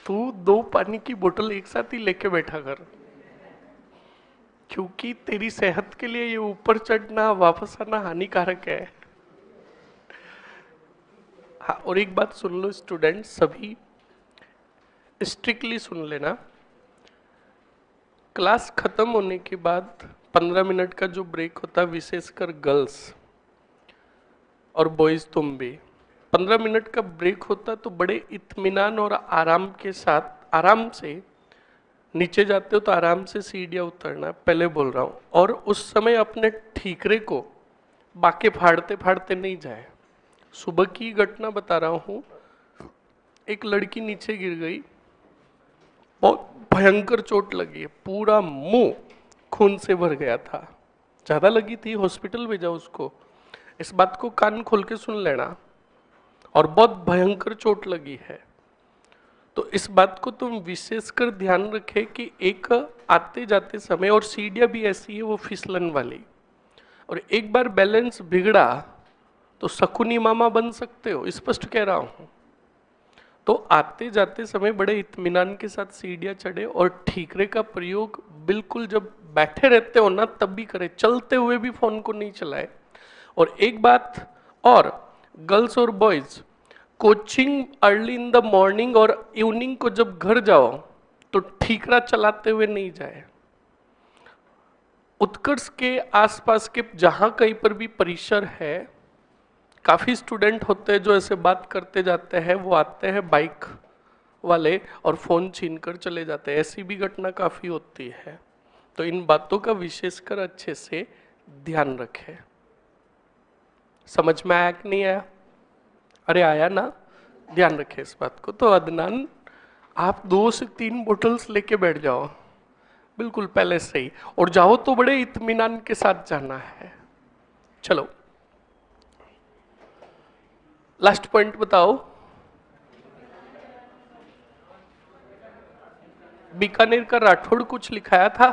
तू 2 पानी की बोतल एक साथ ही लेके बैठा कर, क्योंकि तेरी सेहत के लिए ये ऊपर चढ़ना वापस आना हानिकारक है। हाँ, और एक बात सुन लो स्टूडेंट, सभी स्ट्रिक्टली सुन लेना। क्लास खत्म होने के बाद 15 मिनट का जो ब्रेक होता है, विशेषकर गर्ल्स और बॉयज तुम भी, 15 मिनट का ब्रेक होता तो बड़े इत्मीनान और आराम के साथ, आराम से नीचे जाते हो तो आराम से सीढ़ियाँ उतरना, पहले बोल रहा हूँ। और उस समय अपने ठीकरे को बाके फाड़ते फाड़ते नहीं जाए। सुबह की घटना बता रहा हूँ, एक लड़की नीचे गिर गई, बहुत भयंकर चोट लगी है, पूरा मुंह खून से भर गया था, ज्यादा लगी थी, हॉस्पिटल भेजा उसको। इस बात को कान खोल के सुन लेना, और बहुत भयंकर चोट लगी है। तो इस बात को तुम विशेषकर ध्यान रखे कि एक आते जाते समय, और सीढ़ियां भी ऐसी है वो फिसलन वाली, और एक बार बैलेंस बिगड़ा तो शकुनी मामा बन सकते हो, स्पष्ट कह रहा हूं। तो आते जाते समय बड़े इत्मीनान के साथ सीढ़ियां चढ़े, और ठीकरे का प्रयोग बिल्कुल जब बैठे रहते हो ना तब भी करे, चलते हुए भी फोन को नहीं चलाए। और एक बात और, गर्ल्स और boys, coaching early in the morning और इवनिंग को जब घर जाओ तो ठीकरा चलाते हुए नहीं जाए। उत्कर्ष के आसपास के जहां कहीं पर भी परिसर है, काफी स्टूडेंट होते हैं जो ऐसे बात करते जाते हैं, वो आते हैं बाइक वाले और फोन छीन कर चले जाते हैं, ऐसी भी घटना काफी होती है। तो इन बातों का विशेषकर अच्छे से ध्यान रखें। समझ में आया कि नहीं आया? अरे आया ना, ध्यान रखें इस बात को। तो अदनान, आप 2 से 3 बोतल्स लेके बैठ जाओ, बिल्कुल पहले से ही, और जाओ तो बड़े इत्मीनान के साथ जाना है। चलो लास्ट पॉइंट बताओ। बीकानेर का राठौड़ कुछ लिखाया था?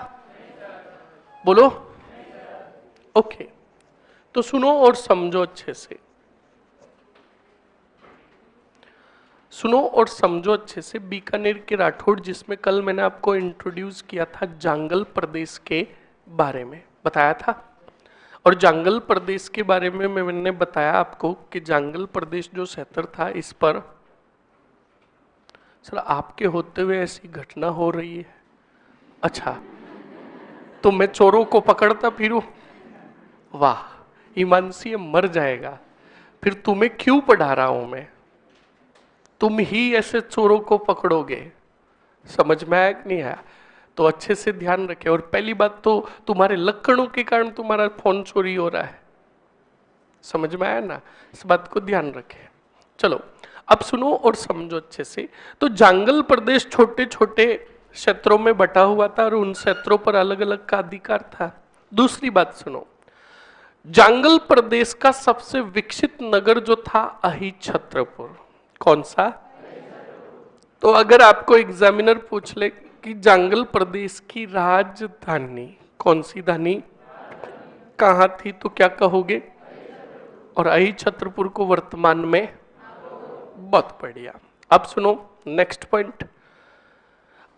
बोलो। ओके, तो सुनो और समझो अच्छे से, सुनो और समझो अच्छे से। बीकानेर के राठौड़, जिसमें कल मैंने आपको इंट्रोड्यूस किया था जांगल प्रदेश के बारे में, बताया था। और जांगल प्रदेश के बारे में मैंने बताया आपको कि जांगल प्रदेश जो सेक्टर था, इस पर सर आपके होते हुए ऐसी घटना हो रही है। अच्छा, तो मैं चोरों को पकड़ता फिरूं? वाह, हिमांशी मर जाएगा। फिर तुम्हें क्यों पढ़ा रहा हूं मैं, तुम ही ऐसे चोरों को पकड़ोगे। समझ में आया कि नहीं आया? तो अच्छे से ध्यान रखे। और पहली बात तो, तुम्हारे लक्षणों के कारण तुम्हारा फोन चोरी हो रहा है। समझ में आया ना? इस बात को ध्यान रखें। चलो अब सुनो और समझो अच्छे से। तो जांगल प्रदेश छोटे छोटे क्षेत्रों में बटा हुआ था, और उन क्षेत्रों पर अलग अलग का अधिकार था। दूसरी बात सुनो, जांगल प्रदेश का सबसे विकसित नगर जो था अहिछत्रपुर। कौन सा? तो अगर आपको एग्जामिनर पूछ ले कि जांगल प्रदेश की राजधानी कौन सी धानी कहाँ थी, तो क्या कहोगे? और अहिछत्रपुर को वर्तमान में, बहुत बढ़िया। अब सुनो नेक्स्ट पॉइंट।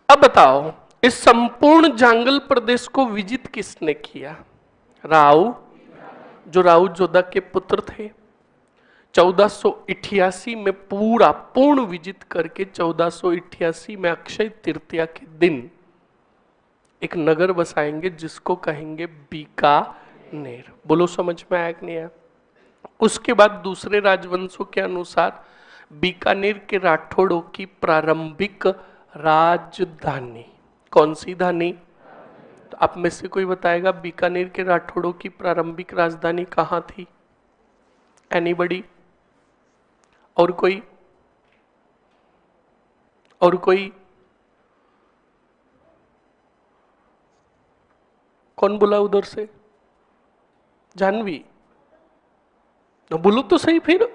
अब बताओ, इस संपूर्ण जांगल प्रदेश को विजित किसने किया? राव, जो राव जोधा के पुत्र थे। 1488 में पूरा पूर्ण विजित करके 1488 में अक्षय तृतीया के दिन एक नगर बसाएंगे जिसको कहेंगे बीकानेर। बोलो समझ में आया कि नहीं आया? उसके बाद दूसरे राजवंशों के अनुसार बीकानेर के राठौड़ों की प्रारंभिक राजधानी कौन सी धानी? तो आप में से कोई बताएगा बीकानेर के राठौड़ों की प्रारंभिक राजधानी कहां थी? एनीबडी? और कोई? और कोई? कौन बोला उधर से? जानवी? बोलो तो सही फिर।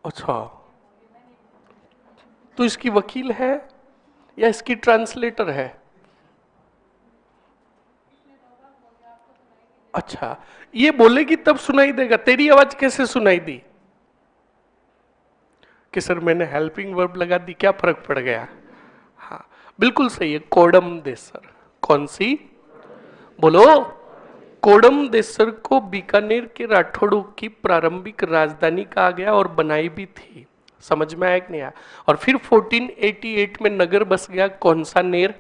अच्छा, तो इसकी वकील है या इसकी ट्रांसलेटर है? अच्छा, ये बोलेगी तब सुनाई देगा, तेरी आवाज कैसे सुनाई दी? कि सर मैंने हेल्पिंग वर्ब लगा दी, क्या फर्क पड़ गया? हाँ बिल्कुल सही है, कोडम देसर। कौन सी? बोलो। कोडम देसर को बीकानेर के राठौड़ों की प्रारंभिक राजधानी कहा गया और बनाई भी थी। समझ में आया कि नहीं आया? और फिर 1488 में नगर बस गया कौन सा नेर,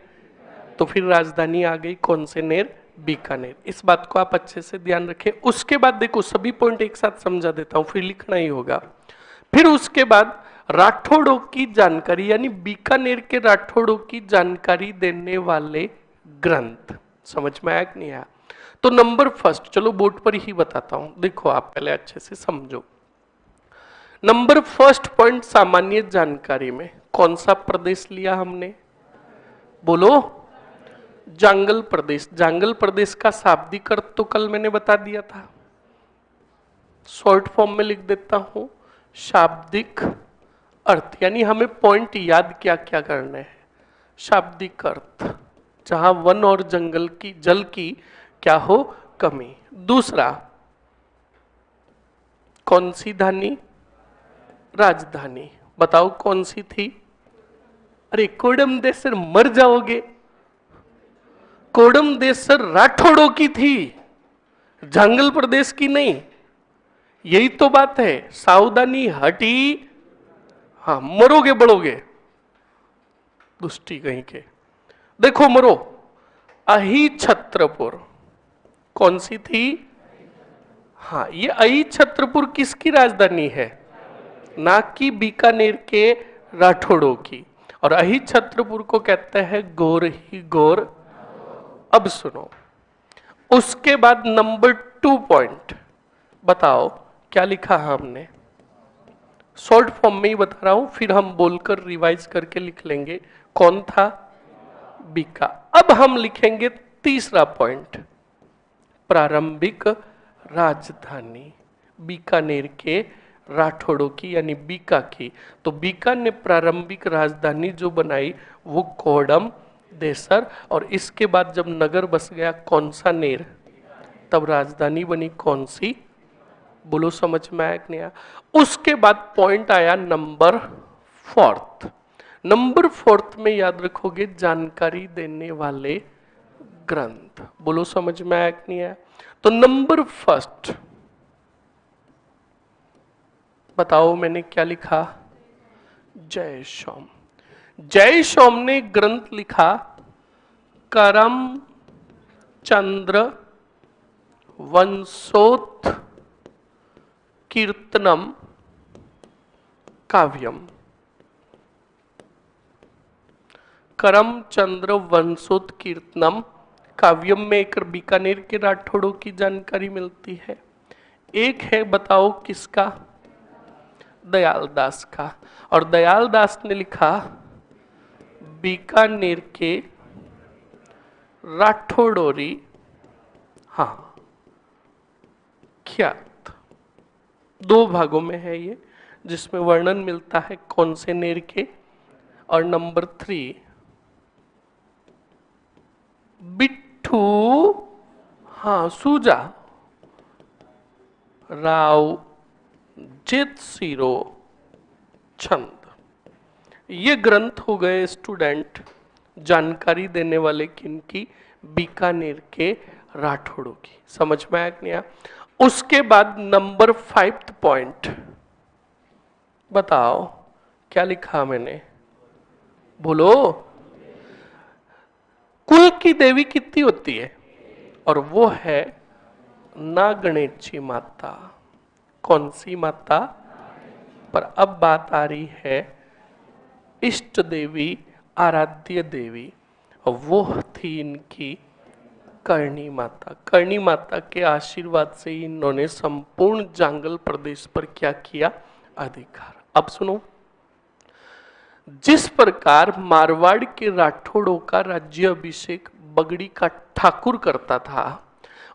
तो फिर राजधानी आ गई कौन से नेर? बीकानेर। इस बात को आप अच्छे से ध्यान रखें। उसके बाद देखो सभी पॉइंट एक साथ समझा देता हूं, फिर लिखना ही होगा। फिर उसके बाद राठौड़ों की जानकारी, यानी बीकानेर के राठौड़ों की जानकारी देने वाले ग्रंथ। समझ में आया कि नहीं आया? तो नंबर फर्स्ट, चलो बोर्ड पर ही बताता हूं, देखो आप पहले अच्छे से समझो। नंबर फर्स्ट पॉइंट, सामान्य जानकारी में कौन सा प्रदेश लिया हमने? बोलो। जांगल प्रदेश। जांगल प्रदेश का शाब्दिक अर्थ तो कल मैंने बता दिया था, शॉर्ट फॉर्म में लिख देता हूं, शाब्दिक अर्थ। यानी हमें पॉइंट याद क्या क्या करना है। शाब्दिक अर्थ, जहां वन और जंगल की जल की क्या हो? कमी। दूसरा, कौन सी धानी? राजधानी। बताओ कौन सी थी? अरे कोडम देसर, मर जाओगे। कोडम देसर राठौड़ों की थी, जांगल प्रदेश की नहीं। यही तो बात है, सावधानी हटी, हाँ मरोगे बड़ोगे, दुष्टी कहीं के। देखो मरो। अही छत्रपुर कौन सी थी? हाँ, ये अही छत्रपुर किसकी राजधानी है? ना कि बीकानेर के राठौड़ों की। और अही छत्रपुर को कहते हैं गोर ही गोर। अब सुनो, उसके बाद नंबर 2 पॉइंट बताओ क्या लिखा हमने। शॉर्ट फॉर्म में ही बता रहा हूं, फिर हम बोलकर रिवाइज करके लिख लेंगे। कौन था? बीका। अब हम लिखेंगे तीसरा पॉइंट, प्रारंभिक राजधानी बीकानेर के राठौड़ों की, यानी बीका की। तो बीका ने प्रारंभिक राजधानी जो बनाई वो कोडम देसर, और इसके बाद जब नगर बस गया कौन सा नेर, तब राजधानी बनी कौन सी? बोलो समझ में आया कि नहीं आया? उसके बाद पॉइंट आया नंबर 4। नंबर 4 में याद रखोगे जानकारी देने वाले ग्रंथ। बोलो समझ में आया कि नहीं आया? तो नंबर फर्स्ट बताओ मैंने क्या लिखा? जय सोम। जय सोम ने ग्रंथ लिखा करम चंद्र वंशोत कीर्तनम काव्यम। करमचंद्र वंशोत कीर्तनम काव्यम में एक बीकानेर के राठौड़ों की जानकारी मिलती है, एक है बताओ किसका? दयालदास का। और दयालदास ने लिखा बीकानेर के राठौड़ोरी, हाँ ख्यात। 2 भागों में है ये, जिसमें वर्णन मिलता है कौन से नेर के। और नंबर 3 बिट्ठू, हाँ सूजा राव जित सिरो छंद। ये ग्रंथ हो गए स्टूडेंट जानकारी देने वाले किनकी? बीकानेर के राठौड़ों की। समझ में आया कि नहीं आया? उसके बाद नंबर 5 पॉइंट बताओ क्या लिखा मैंने? बोलो। कुल की देवी कितनी होती है? और वो है नागणेची माता। कौन सी माता? पर अब बात आ रही है इष्ट देवी, आराध्य देवी, और वो थी इनकी करणी माता। करणी माता के आशीर्वाद से ही इन्होंने संपूर्ण जांगल प्रदेश पर क्या किया? अधिकार। अब सुनो, जिस प्रकार मारवाड़ के राठौड़ों का राज्य अभिषेक बगड़ी का ठाकुर करता था,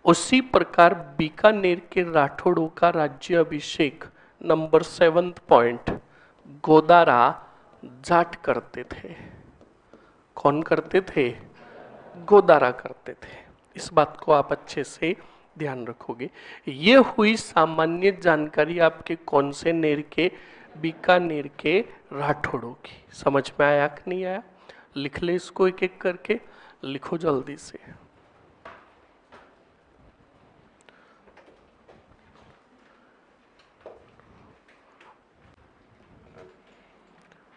उसी प्रकार बीकानेर के राठौड़ों का राज्य अभिषेक नंबर 7 पॉइंट गोदारा जाट करते थे। कौन करते थे? गोदारा करते थे। इस बात को आप अच्छे से ध्यान रखोगे। ये हुई सामान्य जानकारी आपके कौन से नेर के? बीकानेर के राठौड़ों की। समझ में आया कि नहीं आया? लिख ले इसको एक एक करके, लिखो जल्दी से।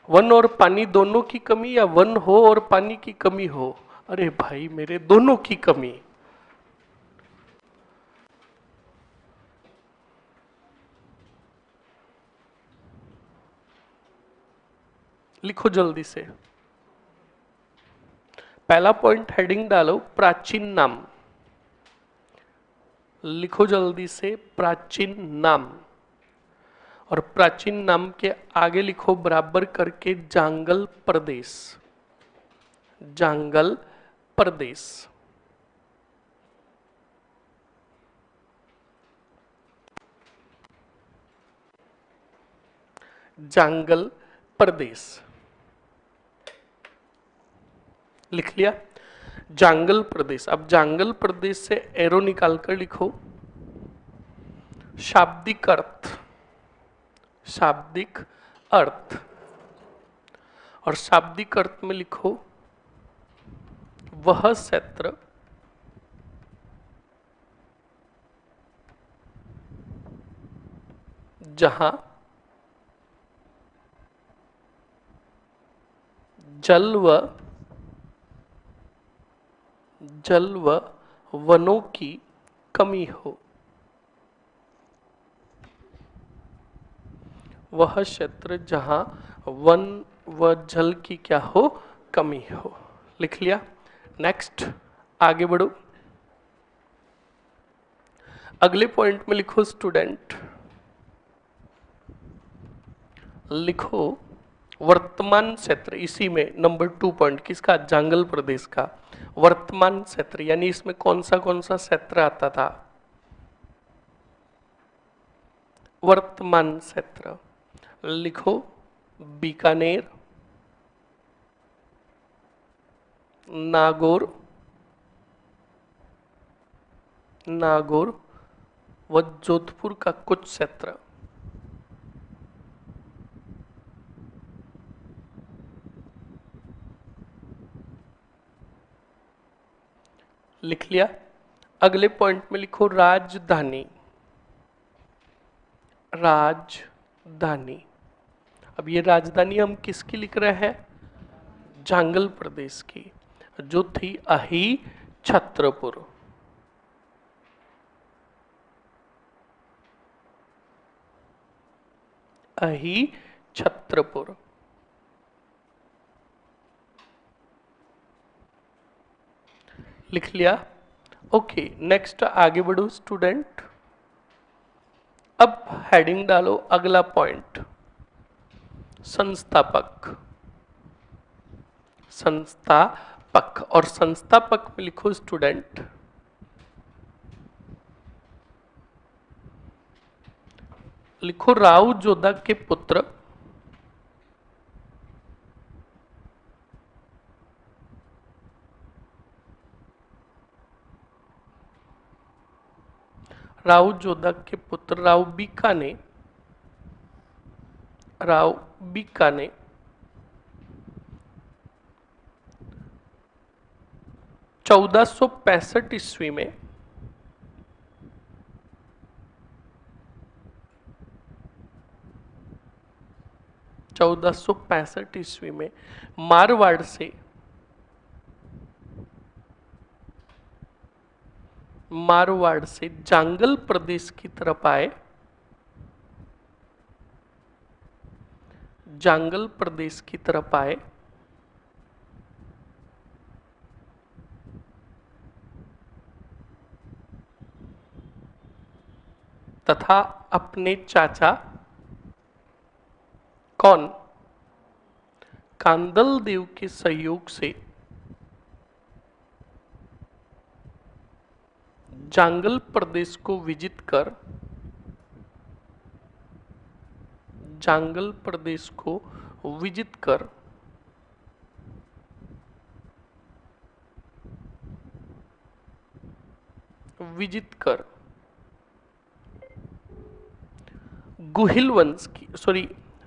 वन और पानी दोनों की कमी या वन हो और पानी की कमी हो? अरे भाई मेरे, दोनों की कमी। लिखो जल्दी से। पहला पॉइंट हेडिंग डालो, प्राचीन नाम। लिखो जल्दी से, प्राचीन नाम। और प्राचीन नाम के आगे लिखो बराबर करके जांगल प्रदेश। जांगल प्रदेश। जांगल प्रदेश लिख लिया। जांगल प्रदेश। अब जांगल प्रदेश से एरो निकालकर लिखो शाब्दिक अर्थ। शाब्दिक अर्थ। और शाब्दिक अर्थ में लिखो वह क्षेत्र जहां जल व वनों की कमी हो। वह क्षेत्र जहां वन व जल की क्या हो, कमी हो। लिख लिया। नेक्स्ट आगे बढ़ो। अगले पॉइंट में लिखो स्टूडेंट, लिखो वर्तमान क्षेत्र। इसी में नंबर 2 पॉइंट किसका? जांगल प्रदेश का वर्तमान क्षेत्र। यानी इसमें कौन सा क्षेत्र आता था? वर्तमान क्षेत्र। लिखो बीकानेर, नागौर व जोधपुर का कुछ क्षेत्र। लिख लिया। अगले पॉइंट में लिखो राजधानी। राजधानी। अब ये राजधानी हम किसकी लिख रहे हैं? जांगल प्रदेश की, जो थी अही छत्रपुर। अही छत्रपुर। लिख लिया। ओके, नेक्स्ट आगे बढ़ो स्टूडेंट। अब हेडिंग डालो अगला पॉइंट, संस्थापक। संस्थापक। और संस्थापक में लिखो स्टूडेंट लिखो राव जोधा के पुत्र राव जोधा के पुत्र राव बीका ने 1465 ईस्वी में 1465 ईस्वी में मारवाड़ से जांगल प्रदेश की तरफ आए। जांगल प्रदेश की तरफ आए तथा अपने चाचा कौन? कांदल देव के सहयोग से जांगल प्रदेश को विजित कर गुहिल वंश की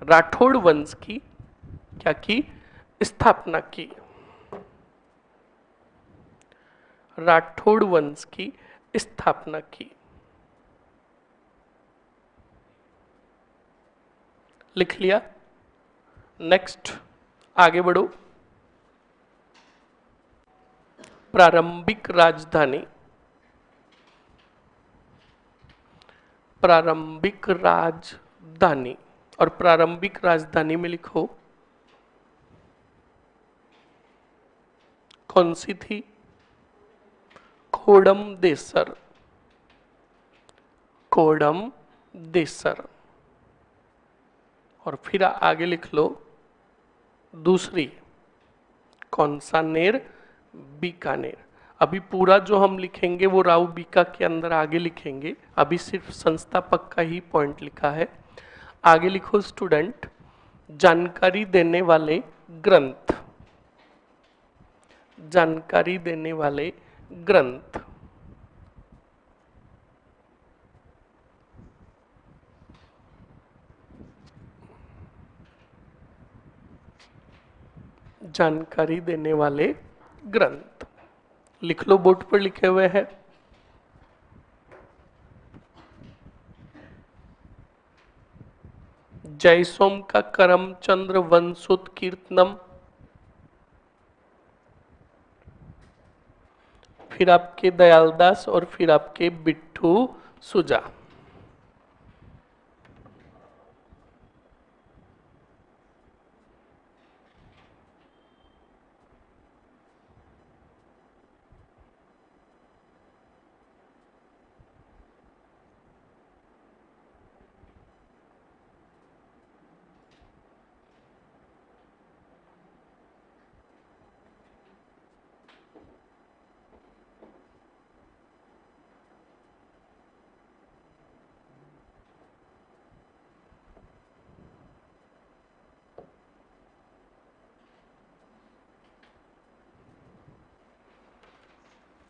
राठौड़ वंश की क्या की? स्थापना की। राठौड़ वंश की स्थापना की। लिख लिया? नेक्स्ट आगे बढ़ो। प्रारंभिक राजधानी। प्रारंभिक राजधानी, और प्रारंभिक राजधानी में लिखो कौन सी थी? खोडम देसर। कोडम देसर। और फिर आगे लिख लो दूसरी, कौनसानेर, बीकानेर। अभी पूरा जो हम लिखेंगे वो राव बीका के अंदर आगे लिखेंगे, अभी सिर्फ संस्थापक का ही पॉइंट लिखा है। आगे लिखो स्टूडेंट, जानकारी देने वाले ग्रंथ। जानकारी देने वाले ग्रंथ। जानकारी देने वाले ग्रंथ लिख लो, बोर्ड पर लिखे हुए हैं। जयसोम का करमचंद्र वंशोत्कीर्तनम। फिर आपके दयालदास और फिर आपके बिट्ठू सुजा।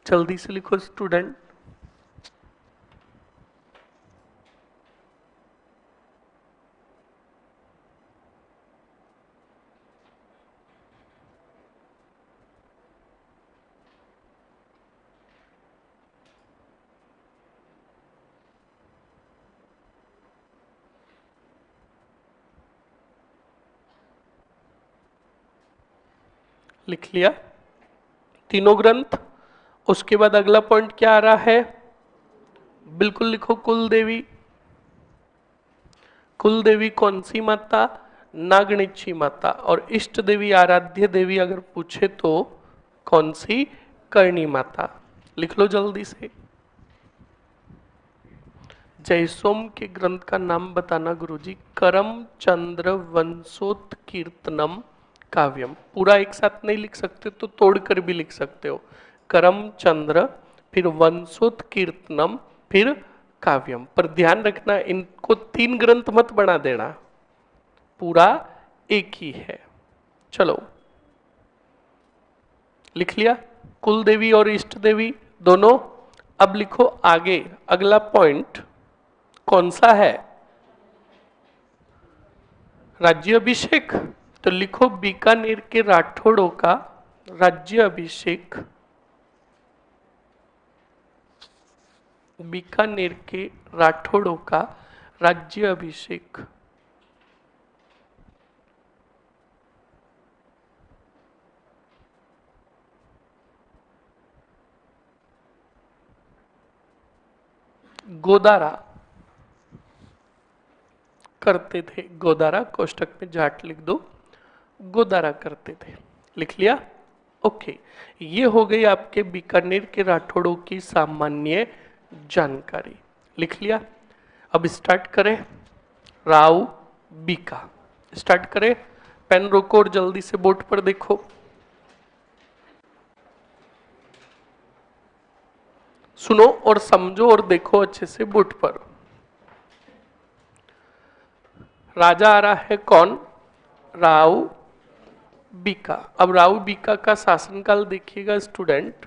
जल्दी से लिखो स्टूडेंट। लिख लिया तीनों ग्रंथ? उसके बाद अगला पॉइंट क्या आ रहा है? बिल्कुल लिखो, कुल देवी। कुल देवी कौन सी माता? नागणिक्षी माता। और इष्ट देवी, आराध्य देवी अगर पूछे तो कौन सी? करणी माता। लिख लो जल्दी से। जयसोम के ग्रंथ का नाम बताना गुरुजी। करमचंद्र वंशोत्कीर्तनम काव्यम। पूरा एक साथ नहीं लिख सकते तो तोड़कर भी लिख सकते हो। करमचंद्र, फिर वंशोत्कीर्तनम, फिर काव्यम। पर ध्यान रखना इनको तीन ग्रंथ मत बना देना, पूरा एक ही है। चलो लिख लिया कुल देवी और इष्ट देवी दोनों। अब लिखो आगे अगला पॉइंट कौन सा है? राज्य अभिषेक। तो लिखो बीकानेर के राठौड़ों का राज्य अभिषेक। बीकानेर के राठौड़ों का राज्य अभिषेक। गोदारा करते थे। गोदारा कोष्टक में जाट लिख दो, गोदारा करते थे। लिख लिया? ओके, ये हो गई आपके बीकानेर के राठौड़ों की सामान्य जानकारी। लिख लिया? अब स्टार्ट करें। राव बीका, स्टार्ट करें। पेन रोको और जल्दी से बोर्ड पर देखो। सुनो और समझो और देखो अच्छे से बोर्ड पर। राजा आ रहा है कौन? राव बीका। अब राव बीका का शासनकाल देखिएगा स्टूडेंट,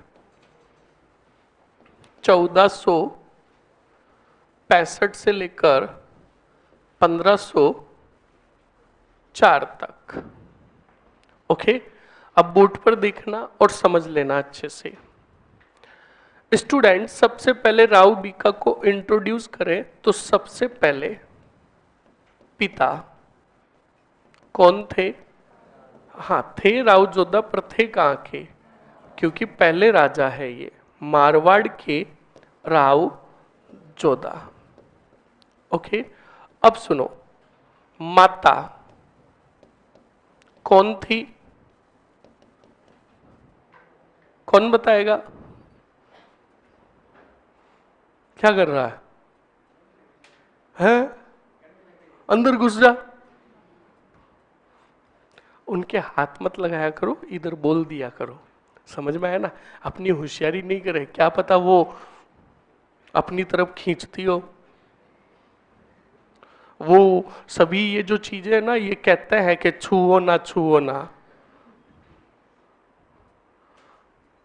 1465 से लेकर 1500 4 तक। ओके, अब बोर्ड पर देखना और समझ लेना अच्छे से। स्टूडेंट, सबसे पहले राव बीका को इंट्रोड्यूस करें तो सबसे पहले पिता कौन थे? हाँ, थे राव जोधा, पर थे कहाँ के? क्योंकि पहले राजा है ये, मारवाड़ के राव जोधा। ओके, अब सुनो, माता कौन थी? कौन बताएगा? क्या कर रहा है? अंदर घुस जा। उनके हाथ मत लगाया करो, इधर बोल दिया करो। समझ में आया ना? अपनी होशियारी नहीं करे, क्या पता वो अपनी तरफ खींचती हो। वो सभी ये जो चीजें है ना, ये कहते हैं कि छुओ ना, छुओ ना।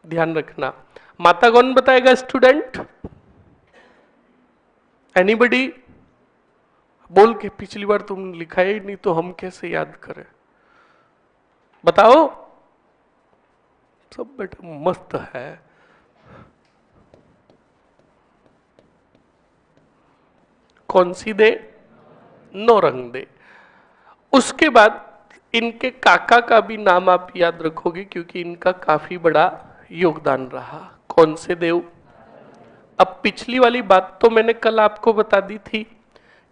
ध्यान रखना। माता कौन बताएगा स्टूडेंट? एनीबडी? बोल के, पिछली बार तुम लिखा ही नहीं तो हम कैसे याद करें? बताओ। सब बेटा मस्त है। कौन सी दे? नौरंग दे। उसके बाद इनके काका का भी नाम आप याद रखोगे, क्योंकि इनका काफी बड़ा योगदान रहा। कौन से देव? अब पिछली वाली बात तो मैंने कल आपको बता दी थी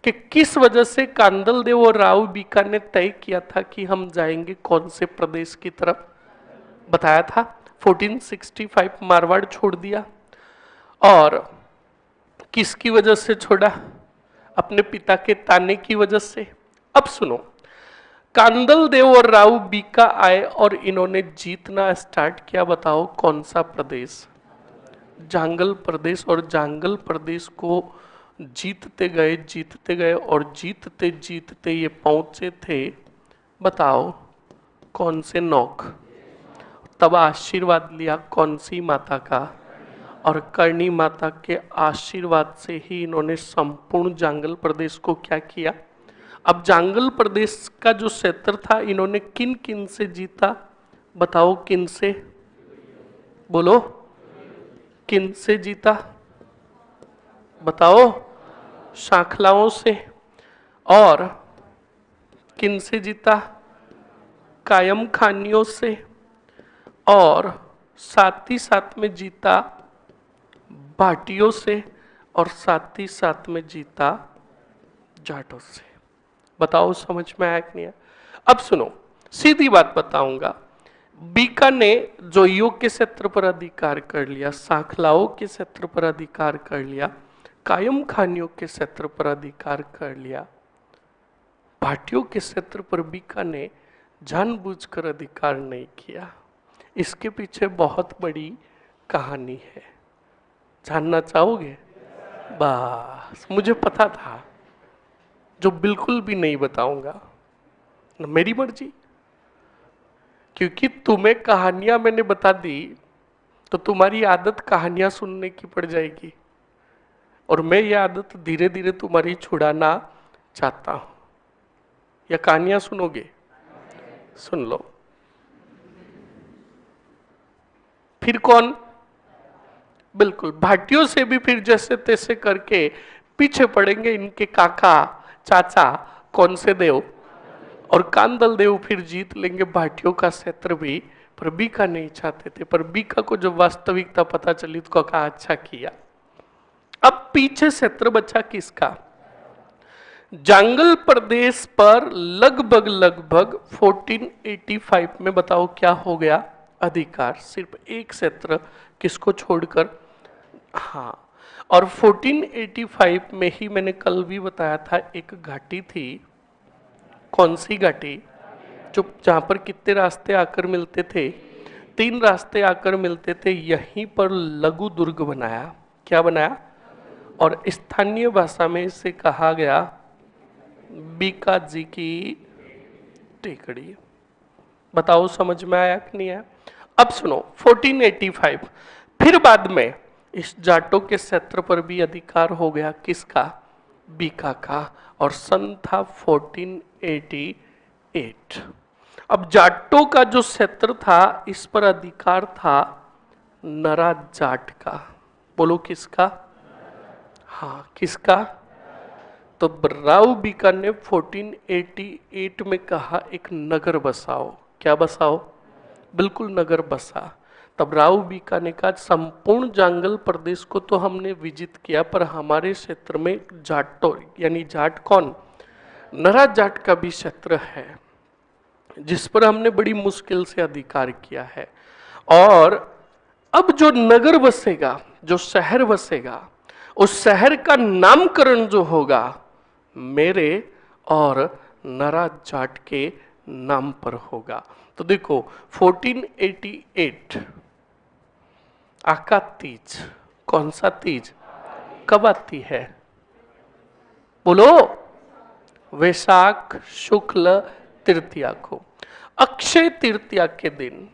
कि किस वजह से कांदल देव और राव बीका ने तय किया था कि हम जाएंगे कौन से प्रदेश की तरफ। बताया था 1465 मारवाड़ छोड़ दिया। और किसकी वजह से छोड़ा? अपने पिता के ताने की वजह से। अब सुनो, कांदल देव और राव बीका आए और इन्होंने जीतना स्टार्ट किया। बताओ कौन सा प्रदेश? जांगल प्रदेश। और जांगल प्रदेश को जीतते गए और जीतते जीतते ये पहुंचे थे, बताओ कौन से नौक? तब आशीर्वाद लिया कौन सी माता का? और करणी माता के आशीर्वाद से ही इन्होंने संपूर्ण जांगल प्रदेश को क्या किया? अब जांगल प्रदेश का जो क्षेत्र था, इन्होंने किन किन से जीता? बताओ किन से? बोलो, किन से जीता? बताओ। शाखलाओं से। और किन से जीता? कायम खानियों से। और साथ ही साथ में जीता भाटियों से। और साथ ही साथ में जीता जाटों से। बताओ समझ में आया कि नहीं आया? अब सुनो, सीधी बात बताऊंगा। बीका ने जोइयों के क्षेत्र पर अधिकार कर लिया, साखलाओं के क्षेत्र पर अधिकार कर लिया, कायम खानियों के क्षेत्र पर अधिकार कर लिया। भाटियों के क्षेत्र पर बीका ने जानबूझकर अधिकार नहीं किया। इसके पीछे बहुत बड़ी कहानी है। जानना चाहोगे? बस मुझे पता था, जो बिल्कुल भी नहीं बताऊंगा। मेरी मर्जी, क्योंकि तुम्हें कहानियां मैंने बता दी तो तुम्हारी आदत कहानियां सुनने की पड़ जाएगी। और मैं ये आदत धीरे धीरे तुम्हारी छुड़ाना चाहता हूं। या कहानियां सुनोगे? सुन लो। फिर कौन? बिल्कुल, भाटियों से भी फिर जैसे तैसे करके पीछे पड़ेंगे इनके काका चाचा कौन से देव और कांदल देव। फिर जीत लेंगे भाटियों का क्षेत्र भी। पर बीका नहीं चाहते थे। पर बीका को जब वास्तविकता पता चली तो कहा अच्छा किया। अब पीछे क्षेत्र बचा किसका? जांगल प्रदेश पर लगभग 1485 में बताओ क्या हो गया? अधिकार। सिर्फ एक क्षेत्र किसको छोड़कर? हाँ, और 1485 में ही मैंने कल भी बताया था, एक घाटी थी। कौन सी घाटी? जो जहां पर कितने रास्ते आकर मिलते थे? 3 रास्ते आकर मिलते थे। यहीं पर लघु दुर्ग बनाया। क्या बनाया? और स्थानीय भाषा में इसे कहा गया बीका जी की टेकड़ी। बताओ समझ में आया कि नहीं आया? अब सुनो, 1485 फिर बाद में इस जाटों के क्षेत्र पर भी अधिकार हो गया। किसका? बीका का। और सन था 1488। 8। अब जाटों का जो क्षेत्र था इस पर अधिकार था नरा जाट का। बोलो किसका? हाँ किसका? तो राव बीका ने 1488 में कहा एक नगर बसाओ। क्या बसाओ? बिल्कुल नगर बसा। तब राव बीका ने कहा संपूर्ण जांगल प्रदेश को तो हमने विजित किया पर हमारे क्षेत्र में जाटो यानी जाट कौन? नरा जाट का भी क्षेत्र है जिस पर हमने बड़ी मुश्किल से अधिकार किया है। और अब जो नगर बसेगा, जो शहर बसेगा, उस शहर का नामकरण जो होगा मेरे और नरा जाट के नाम पर होगा। तो देखो 1488 आका तीज, कौन सा तीज? कब आती है? बोलो। वैशाख शुक्ल तृतीया को, अक्षय तृतीया के दिन।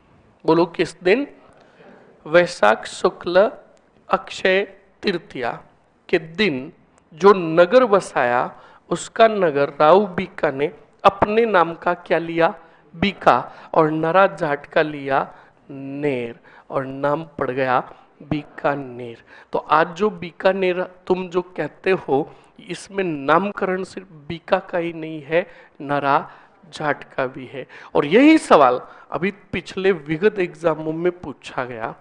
बोलो किस दिन? वैशाख शुक्ल अक्षय तृतीया के दिन जो नगर बसाया उसका नगर राव बीका ने अपने नाम का क्या लिया? बीका। और नरा जाट का लिया नेर और नाम पड़ गया बीकानेर। तो आज जो बीकानेर तुम जो कहते हो इसमें नामकरण सिर्फ बीका का ही नहीं है, नरा जाट का भी है। और यही सवाल अभी पिछले विगत एग्जामों में पूछा गया।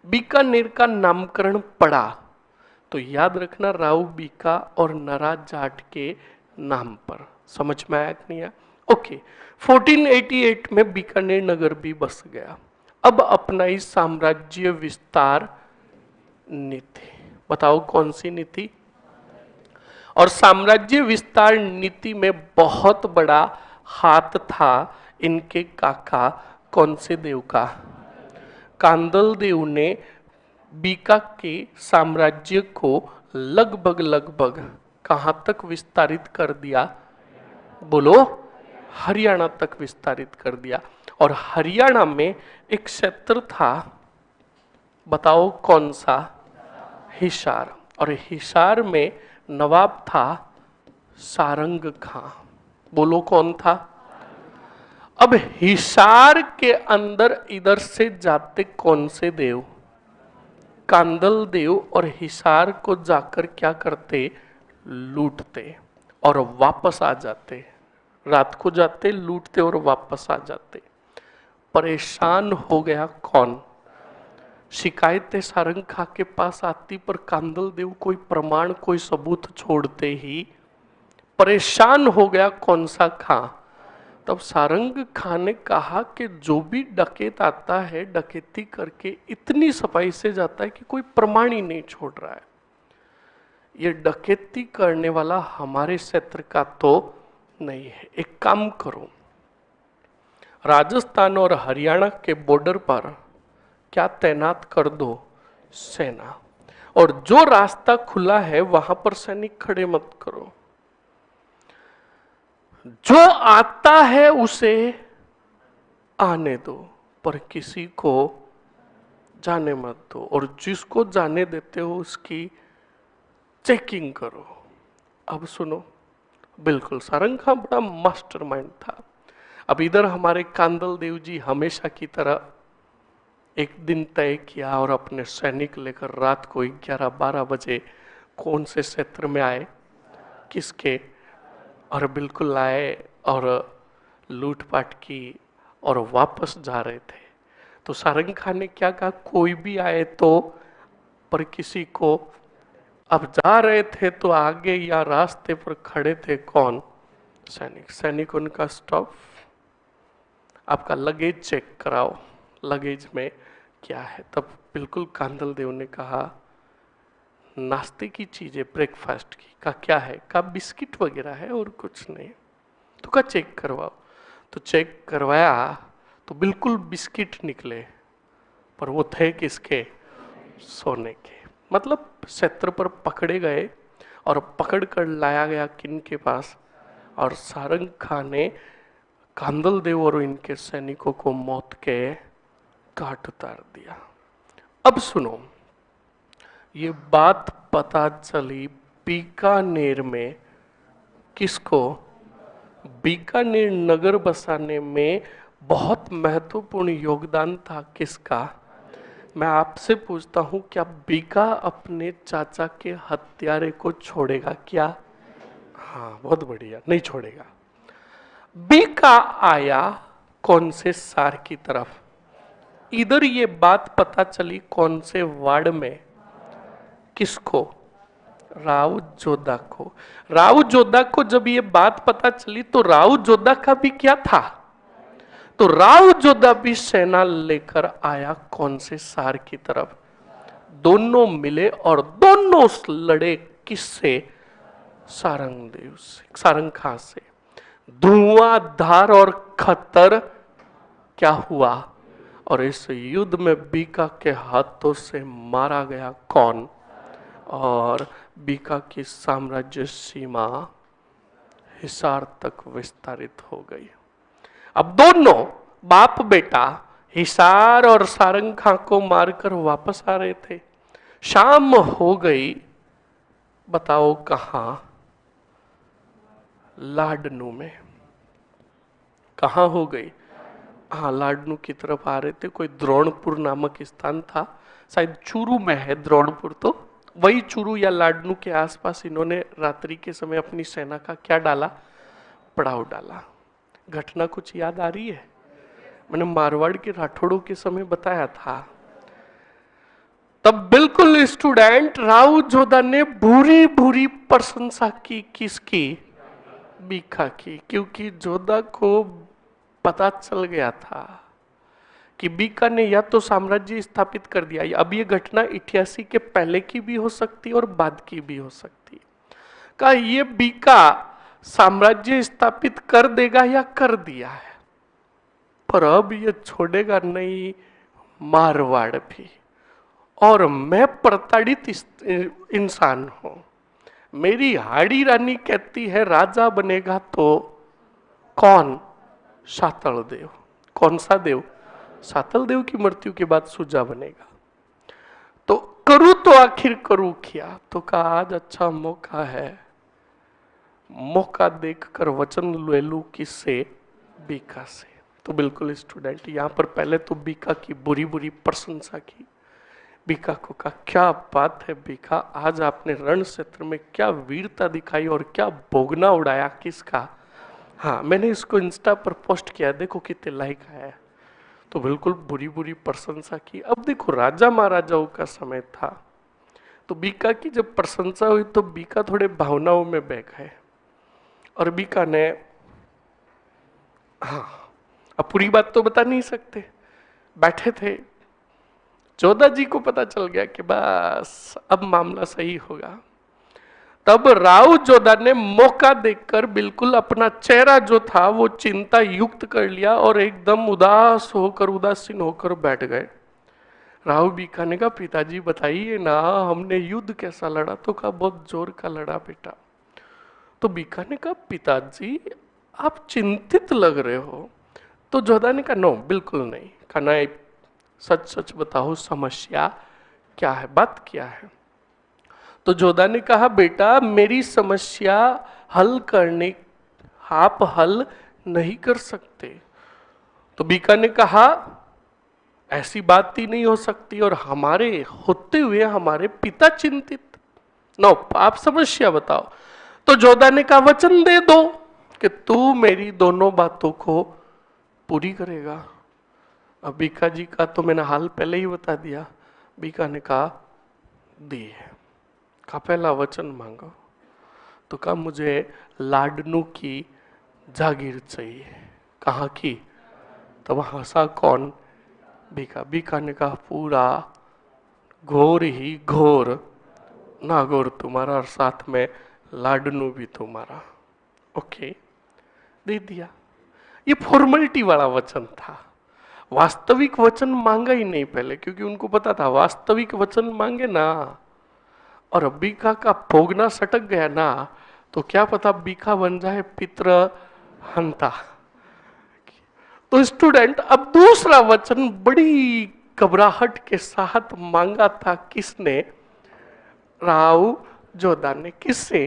बीकानेर का नामकरण पड़ा तो याद रखना राव बीका और नरा जाट के नाम पर। समझ में आया कि नहीं आया? ओके। 1488 में बीकानेर नगर भी बस गया। अब अपना ही साम्राज्य विस्तार नीति। बताओ कौन सी नीति? और साम्राज्य विस्तार नीति में बहुत बड़ा हाथ था इनके काका कौन से देव का? कांदल देव ने बीका के साम्राज्य को लगभग कहां तक विस्तारित कर दिया? बोलो। हरियाणा तक विस्तारित कर दिया। और हरियाणा में एक क्षेत्र था, बताओ कौन सा? हिसार। और हिसार में नवाब था सारंग खां। बोलो कौन था? अब हिसार के अंदर इधर से जाते कौन से देव? कांदल देव। और हिसार को जाकर क्या करते? लूटते और वापस आ जाते। रात को जाते, लूटते और वापस आ जाते। परेशान हो गया कौन? शिकायतें सारंग खां के पास आती पर कांदल देव कोई प्रमाण कोई सबूत छोड़ते ही परेशान हो गया कौन सा खां? तब सारंग खां ने कहा कि जो भी डकैत आता है डकैती करके इतनी सफाई से जाता है कि कोई प्रमाण ही नहीं छोड़ रहा है। ये डकैती करने वाला हमारे क्षेत्र का तो नहीं है। एक काम करो, राजस्थान और हरियाणा के बॉर्डर पर क्या तैनात कर दो? सेना। और जो रास्ता खुला है वहां पर सैनिक खड़े मत करो। जो आता है उसे आने दो पर किसी को जाने मत दो। और जिसको जाने देते हो उसकी चेकिंग करो। अब सुनो, बिल्कुल सारंग खां बड़ा मास्टरमाइंड था। अब इधर हमारे कांदल देव जी हमेशा की तरह एक दिन तय किया और अपने सैनिक लेकर रात को 11-12 बजे कौन से क्षेत्र में आए? किसके? और बिल्कुल आए और लूटपाट की और वापस जा रहे थे। तो सारंग खान ने क्या कहा? कोई भी आए तो, पर किसी को। अब जा रहे थे तो आगे या रास्ते पर खड़े थे कौन? सैनिक। सैनिक उनका स्टॉप, आपका लगेज चेक कराओ, लगेज में क्या है? तब बिल्कुल कांदल देव ने कहा नाश्ते की चीजें, ब्रेकफास्ट की। का क्या है? का बिस्किट वगैरह है और कुछ नहीं। तो का चेक करवाओ। तो चेक करवाया तो बिल्कुल बिस्किट निकले पर वो थे किसके? सोने के। मतलब क्षेत्र पर पकड़े गए और पकड़ कर लाया गया किन के पास? और सारंग खां ने कांदल देव और इनके सैनिकों को मौत के घाट उतार दिया। अब सुनो, ये बात पता चली बीकानेर में किसको? बीकानेर नगर बसाने में बहुत महत्वपूर्ण योगदान था किसका? मैं आपसे पूछता हूं, क्या बीका अपने चाचा के हत्यारे को छोड़ेगा क्या? हाँ, बहुत बढ़िया, नहीं छोड़ेगा। बीका आया कौन से सार की तरफ? इधर ये बात पता चली कौन से वार्ड में? किसको? राउत जोधा को। राउत जोधा को जब ये बात पता चली तो राउत जोधा का भी क्या था? तो राउत जोधा भी सेना लेकर आया कौन से सार की तरफ? दोनों मिले और दोनों लड़े किससे? सारंगदेव से, सारंग खां से। धुआंधार और खतर क्या हुआ? और इस युद्ध में बीका के हाथों से मारा गया कौन? और बीका की साम्राज्य सीमा हिसार तक विस्तारित हो गई। अब दोनों बाप बेटा हिसार और सारंग खां को मारकर वापस आ रहे थे। शाम हो गई, बताओ कहां? लाडनू में। कहां हो गई? हाँ, लाडनू की तरफ आ रहे थे। कोई द्रोणपुर नामक स्थान था, शायद चूरू में है द्रोणपुर, तो वही चूरू या लाडनू के आसपास इन्होंने रात्रि के समय अपनी सेना का क्या डाला? पड़ाव डाला। घटना कुछ याद आ रही है? मैंने मारवाड़ के राठौड़ों के समय बताया था। तब बिल्कुल स्टूडेंट राउत जोधा ने भूरी भूरी प्रशंसा की। किसकी? बीका की। क्योंकि जोधा को पता चल गया था कि बीका ने या तो साम्राज्य स्थापित कर दिया, अब ये घटना 88 के पहले की भी हो सकती और बाद की भी हो सकती। कहा ये बीका साम्राज्य स्थापित कर देगा या कर दिया है, पर अब ये छोड़ेगा नहीं मारवाड़ भी। और मैं प्रताड़ित इंसान हूं। मेरी हाड़ी रानी कहती है राजा बनेगा तो कौन? सातल देव। कौन सा देव? सातल देव की मृत्यु के बाद सुजा बनेगा। तो करूं तो आखिर करूं क्या? तो कहा आज अच्छा मौका है, मौका देखकर वचन ले लूं। किससे? बीका से। तो बिल्कुल स्टूडेंट यहां पर पहले तो बीका की बुरी बुरी प्रशंसा की। बीका को कहा क्या बात है बीका, आज आपने रण क्षेत्र में क्या वीरता दिखाई और क्या भोगना उड़ाया। किसका? हाँ, मैंने इसको इंस्टा पर पोस्ट किया, देखो कितने लाइक आया। तो बिल्कुल बुरी बुरी प्रशंसा की। अब देखो राजा महाराजाओं का समय था, तो बीका की जब प्रशंसा हुई तो बीका थोड़े भावनाओं में बह गए और बीका ने, हाँ अब पूरी बात तो बता नहीं सकते, बैठे थे। जोधा जी को पता चल गया कि बस अब मामला सही होगा। तब राउत जोधा ने मौका देखकर बिल्कुल अपना चेहरा जो था वो चिंता युक्त कर लिया और एकदम उदासीन होकर बैठ गए। राहु बीका ने कहा पिताजी बताइए ना, हमने युद्ध कैसा लड़ा? तो कहा बहुत जोर का लड़ा बेटा। तो बीका ने कहा पिताजी आप चिंतित लग रहे हो। तो जोधा ने कहा नो बिल्कुल नहीं। कहा सच सच बताओ समस्या क्या है, बात क्या है? तो जोधा ने कहा बेटा मेरी समस्या हल करने आप हल नहीं कर सकते। तो बीका ने कहा ऐसी बात ही नहीं हो सकती और हमारे होते हुए हमारे पिता चिंतित। नो आप समस्या बताओ। तो जोधा ने कहा वचन दे दो कि तू मेरी दोनों बातों को पूरी करेगा। अब बीका जी का तो मैंने हाल पहले ही बता दिया। बीका ने कहा दी है। का पहला वचन मांगो। तो कहा मुझे लाडनू की जागीर चाहिए। कहाँ की? तो वहां हंसा कौन? बीका। बीका ने कहा पूरा घोर ही घोर, नागौर तुम्हारा और साथ में लाडनू भी तुम्हारा। ओके, दे दिया। ये फॉर्मेलिटी वाला वचन था, वास्तविक वचन मांगा ही नहीं पहले, क्योंकि उनको पता था वास्तविक वचन मांगे ना और बीका का भोगना सटक गया ना तो क्या पता बीका बन जाए पितृ हंता। तो स्टूडेंट अब दूसरा वचन बड़ी घबराहट के साथ मांगा था किसने? राव जोधा ने। किससे?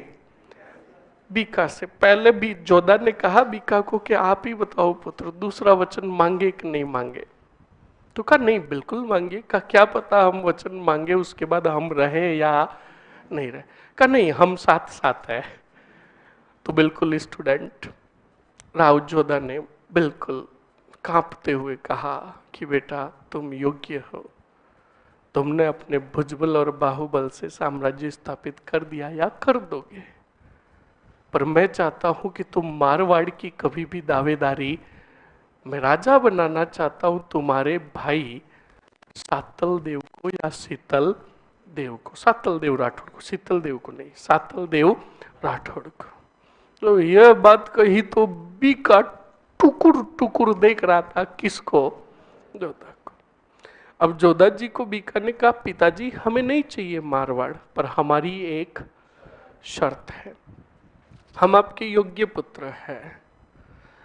बीका से पहले भी जोधा ने कहा बीका को कि आप ही बताओ पुत्र, दूसरा वचन मांगे कि नहीं मांगे। तो कहा नहीं बिल्कुल मांगे। कहा क्या पता हम वचन मांगे उसके बाद हम रहे या नहीं रहे। कहा नहीं हम साथ साथ है। तो बिल्कुल स्टूडेंट राव जोधा ने बिल्कुल कांपते हुए कहा कि बेटा तुम योग्य हो, तुमने अपने भुजबल और बाहुबल से साम्राज्य स्थापित कर दिया या कर दोगे, पर मैं चाहता हूं कि तुम मारवाड़ की कभी भी दावेदारी, मैं राजा बनाना चाहता हूं तुम्हारे भाई सातल देव को या शीतल देव को, सातल देव राठौड़ को, शीतल देव को नहीं, सातल देव राठौड़ को। तो यह बात कही तो बीका टुकुर टुकुर देख रहा था किसको, जोधा को। अब जोधा जी को बीका ने कहा पिताजी हमें नहीं चाहिए मारवाड़, पर हमारी एक शर्त है, हम आपके योग्य पुत्र हैं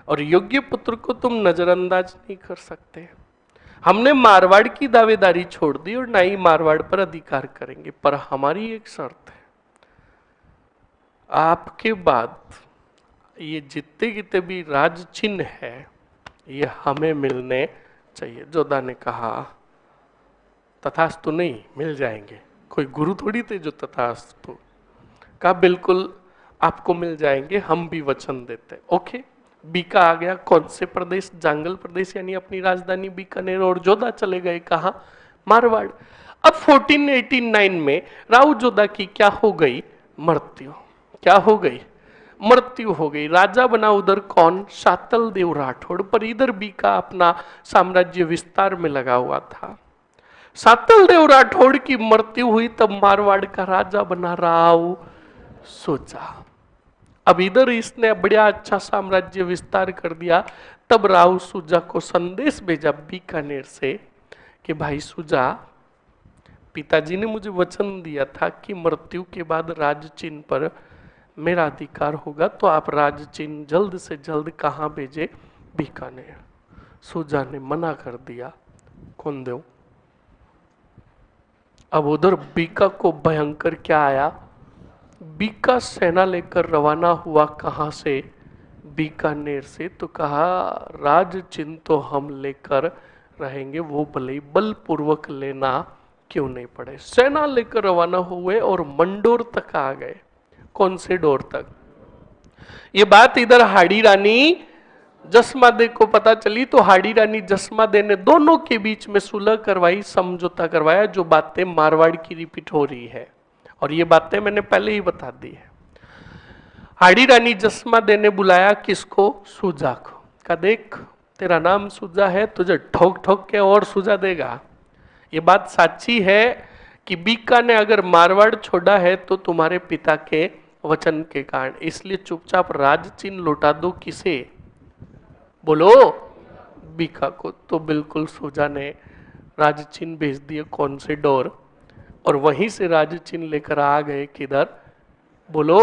और योग्य पुत्र को तुम नजरअंदाज नहीं कर सकते। हमने मारवाड़ की दावेदारी छोड़ दी और ना ही मारवाड़ पर अधिकार करेंगे, पर हमारी एक शर्त है, आपके बाद ये जितने कितने भी राज चिन्ह है ये हमें मिलने चाहिए। जोधा ने कहा तथास्तु नहीं, मिल जाएंगे, कोई गुरु थोड़ी थे जो तथास्तु। कहा बिल्कुल आपको मिल जाएंगे, हम भी वचन देते। ओके, बीका आ गया कौन से प्रदेश, जांगल प्रदेश, यानी अपनी राजधानी बीकानेर, और जोधा चले गए कहा मारवाड़। अब 1489 में राव जोधा की क्या हो गई, मृत्यु। क्या हो गई, मृत्यु हो गई। राजा बना उधर कौन, सातल देव राठौड़, पर इधर बीका अपना साम्राज्य विस्तार में लगा हुआ था। सातल देव राठौड़ की मृत्यु हुई तब मारवाड़ का राजा बना राव सोचा। अब इधर इसने बड़ा अच्छा साम्राज्य विस्तार कर दिया, तब राव सुजा को संदेश भेजा बीकानेर से कि भाई सुजा, पिताजी ने मुझे वचन दिया था कि मृत्यु के बाद राज चिन्ह पर मेरा अधिकार होगा, तो आप राज चिन्ह जल्द से जल्द कहाँ भेजे, बीकानेर। सुजा ने मना कर दिया, कौन दो। अब उधर बीका को भयंकर क्या आया, बीका सेना लेकर रवाना हुआ कहां से, बीकानेर से। तो कहा राज चिन्ह तो हम लेकर रहेंगे, वो भले ही बलपूर्वक लेना क्यों नहीं पड़े। सेना लेकर रवाना हुए और मंडोर तक आ गए। कौन से डोर तक, ये बात इधर हाड़ी रानी जसमादे को पता चली, तो हाड़ी रानी जसमादे ने दोनों के बीच में सुलह करवाई, समझौता करवाया, जो बातें मारवाड़ की रिपीट हो रही है, और ये बातें मैंने पहले ही बता दी है। हाड़ी रानी जसमादे ने बुलाया किसको, सुजा को। कहा देख तेरा नाम सुजा है, तुझे ठोक ठोक के और सुजा देगा। ये बात सच्ची है कि बीका ने अगर मारवाड़ छोड़ा है तो तुम्हारे पिता के वचन के कारण, इसलिए चुपचाप राज चिन्ह लौटा दो। किसे, बोलो, बीका को। तो बिल्कुल सुजा ने राज चिन्ह भेज दिए, कौन से डोर, और वहीं से राज चिन्ह लेकर आ गए किधर, बोलो।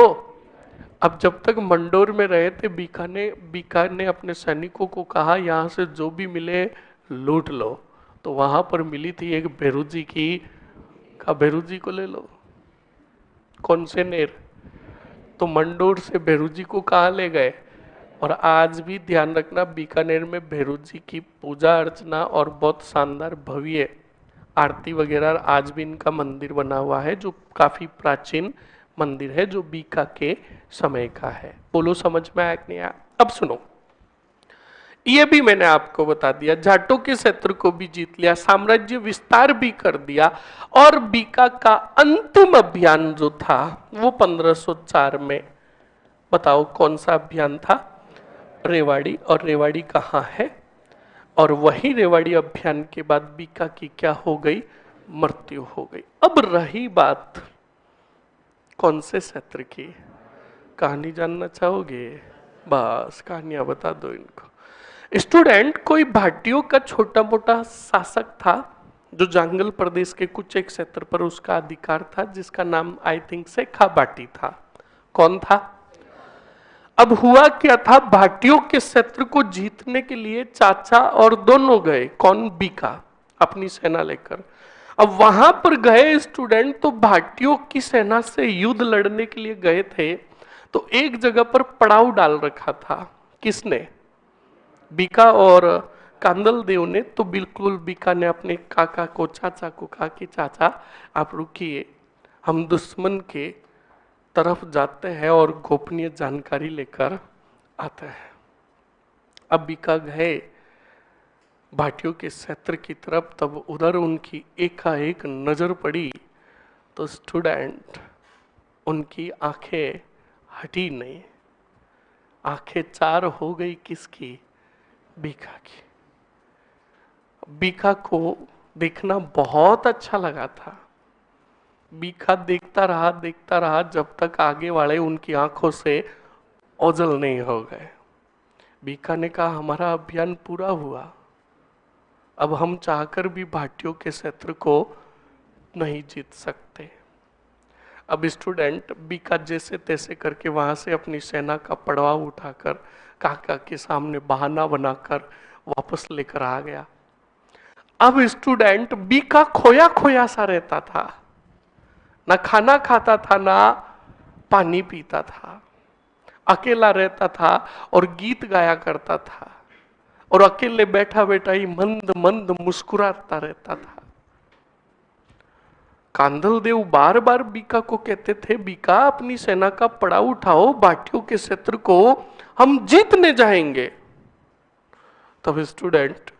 अब जब तक मंडोर में रहे थे बीका ने अपने सैनिकों को कहा यहाँ से जो भी मिले लूट लो। तो वहां पर मिली थी एक भेरूजी की, कहा भेरूजी को ले लो। कौन से नेर, तो मंडोर से भेरूजी को कहाँ ले गए। और आज भी ध्यान रखना बीकानेर में भेरूजी की पूजा अर्चना और बहुत शानदार भव्य आरती वगैरह आज भी इनका मंदिर बना हुआ है, जो काफी प्राचीन मंदिर है, जो बीका के समय का है। बोलो समझ में आया कि नहीं आया। अब सुनो, ये भी मैंने आपको बता दिया, जाटों के क्षेत्र को भी जीत लिया, साम्राज्य विस्तार भी कर दिया, और बीका का अंतिम अभियान जो था वो 1504 में, बताओ कौन सा अभियान था, रेवाड़ी। और रेवाड़ी कहाँ है, और वही रेवाड़ी अभियान के बाद बीका की क्या हो गई, मृत्यु हो गई। अब रही बात कौन से क्षेत्र की, कहानी जानना चाहोगे, बस कहानियां बता दो इनको। स्टूडेंट, कोई भाटियों का छोटा मोटा शासक था जो जांगल प्रदेश के कुछ एक क्षेत्र पर उसका अधिकार था, जिसका नाम आई थिंक शेखा भाटी था। कौन था। अब हुआ क्या था, भाटियों के क्षेत्र को जीतने के लिए चाचा और दोनों गए, कौन, बीका, अपनी सेना लेकर। अब वहां पर गए स्टूडेंट, तो भाटियों की सेना से युद्ध लड़ने के लिए गए थे, तो एक जगह पर पड़ाव डाल रखा था। किसने? बीका और कांदल देव ने। तो बिल्कुल बीका ने अपने काका को, चाचा को कहा कि चाचा आप रुकिए, हम दुश्मन के तरफ जाते हैं और गोपनीय जानकारी लेकर आते हैं। अब बीका गए भाटियों के क्षेत्र की तरफ, तब उधर उनकी एकाएक नजर पड़ी तो स्टूडेंट, उनकी आंखें हटी नहीं। आंखें चार हो गई किसकी? बीका की। बीका को देखना बहुत अच्छा लगा था। बीका देखता रहा जब तक आगे वाले उनकी आंखों से ओझल नहीं हो गए। बीका ने कहा हमारा अभियान पूरा हुआ, अब हम चाहकर भी भाटियों के क्षेत्र को नहीं जीत सकते। अब स्टूडेंट बीका जैसे तैसे करके वहां से अपनी सेना का पड़ाव उठाकर काका के सामने बहाना बनाकर वापस लेकर आ गया। अब स्टूडेंट बीका खोया खोया सा रहता था, ना खाना खाता था ना पानी पीता था, अकेला रहता था और गीत गाया करता था और अकेले बैठा बैठा ही मंद मंद मुस्कुराता रहता था। कांदल देव बार बार बीका को कहते थे बीका अपनी सेना का पड़ाव उठाओ, भाटियों के क्षेत्र को हम जीतने जाएंगे। तब स्टूडेंट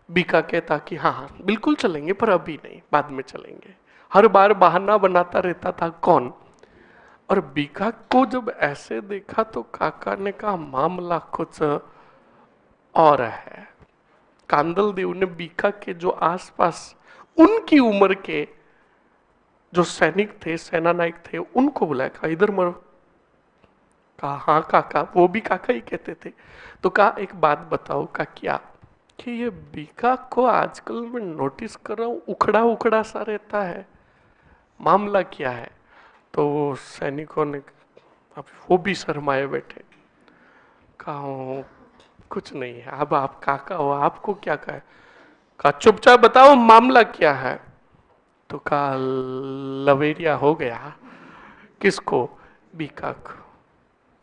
बीका कहता कि हाँ बिल्कुल चलेंगे पर अभी नहीं, बाद में चलेंगे। हर बार बहाना बनाता रहता था। कौन? और बीका को जब ऐसे देखा तो काका ने कहा मामला कुछ और है। कांदल देव ने बीका के जो आसपास उनकी उम्र के जो सैनिक थे, सेना नायक थे, उनको बुलाया, कहा इधर मरो। कहा हाँ काका, वो भी काका ही कहते थे। तो कहा एक बात बताओ का क्या, कि ये बीका को आजकल मैं नोटिस कर रहा हूं उखड़ा उखड़ा सा रहता है, मामला क्या है? तो सैनिकों ने, अब वो भी शर्माए बैठे, कहा कुछ नहीं है, अब आप काका हो, आपको क्या कहे? कहा चुपचाप बताओ मामला क्या है। तो कहा लवेरिया हो गया। किसको? बीका को।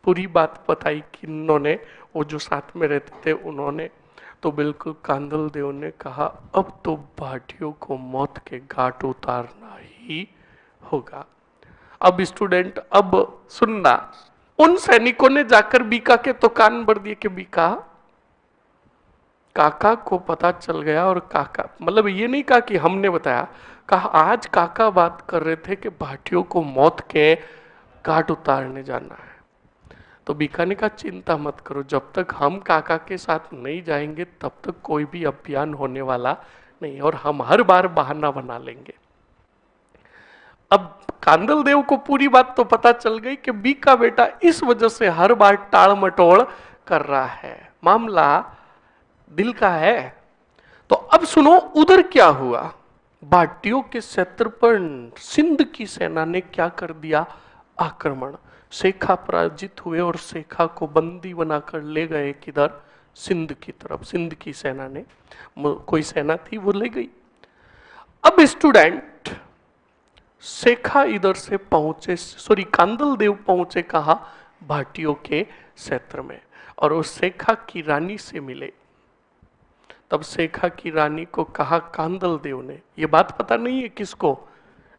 पूरी बात बताई कि उन्होंने, वो जो साथ में रहते थे उन्होंने। तो बिल्कुल कांदल देव ने कहा अब तो भाटियों को मौत के घाट उतारना ही होगा। अब स्टूडेंट अब सुनना, उन सैनिकों ने जाकर बीका के तो कान भर दिए कि बीका, काका को पता चल गया। और काका मतलब ये नहीं कहा कि हमने बताया, कहा आज काका बात कर रहे थे कि भाटियों को मौत के घाट उतारने जाना है। तो बीका ने कहा चिंता मत करो, जब तक हम काका के साथ नहीं जाएंगे तब तक कोई भी अभियान होने वाला नहीं, और हम हर बार बहाना बना लेंगे। अब कांदल देव को पूरी बात तो पता चल गई कि बीका बेटा इस वजह से हर बार टाल मटोल कर रहा है, मामला दिल का है। तो अब सुनो उधर क्या हुआ। भाटियों के क्षेत्र पर सिंध की सेना ने क्या कर दिया? आक्रमण। शेखा पराजित हुए और शेखा को बंदी बनाकर ले गए किधर? सिंध की तरफ। सिंध की सेना ने, कोई सेना थी वो ले गई। अब स्टूडेंट शेखा इधर से पहुंचे, सॉरी कांदल देव पहुंचे कहा? भाटियों के क्षेत्र में, और उस शेखा की रानी से मिले। तब शेखा की रानी को कहा कांदल देव ने, ये बात पता नहीं है किसको?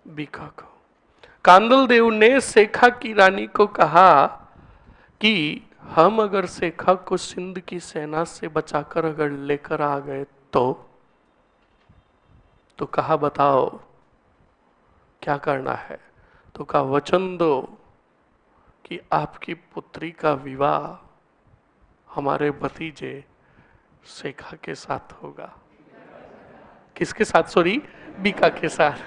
बीका को। कांदल देव ने शेखा की रानी को कहा कि हम अगर शेखा को सिंध की सेना से बचाकर अगर लेकर आ गए तो कहा बताओ क्या करना है? तो कहा वचन दो कि आपकी पुत्री का विवाह हमारे भतीजे शेखा के साथ होगा। किसके साथ? सॉरी बीका के साथ।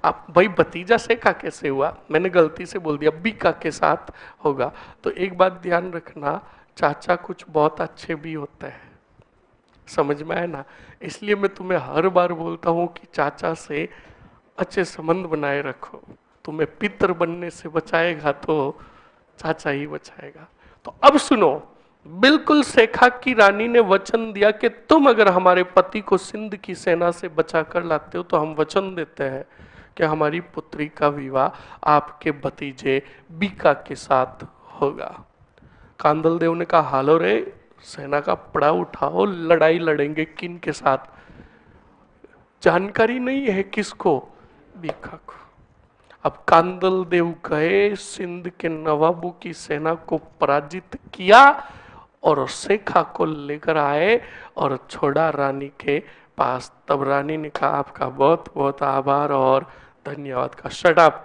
आप भाई भतीजा शेखा कैसे हुआ? मैंने गलती से बोल दिया, बीका के साथ होगा। तो एक बात ध्यान रखना, चाचा कुछ बहुत अच्छे भी होते हैं, समझ में आए ना? इसलिए मैं तुम्हें हर बार बोलता हूँ कि चाचा से अच्छे संबंध बनाए रखो। तुम्हें पितर बनने से बचाएगा तो चाचा ही बचाएगा। तो अब सुनो, बिल्कुल शेखा की रानी ने वचन दिया कि तुम अगर हमारे पति को सिंध की सेना से बचा कर लाते हो तो हम वचन देते हैं कि हमारी पुत्री का विवाह आपके भतीजे बीका के साथ होगा। कांदल देव ने कहा हालो रे, सेना का पड़ाव उठाओ, लड़ाई लड़ेंगे। किन के साथ? जानकारी नहीं है किसको? बीका को। अब कांदल देव गए, सिंध के नवाबों की सेना को पराजित किया और शेखा को लेकर आए और छोड़ा रानी के पास। तब रानी ने कहा आपका बहुत बहुत आभार और धन्यवाद। का शट अप,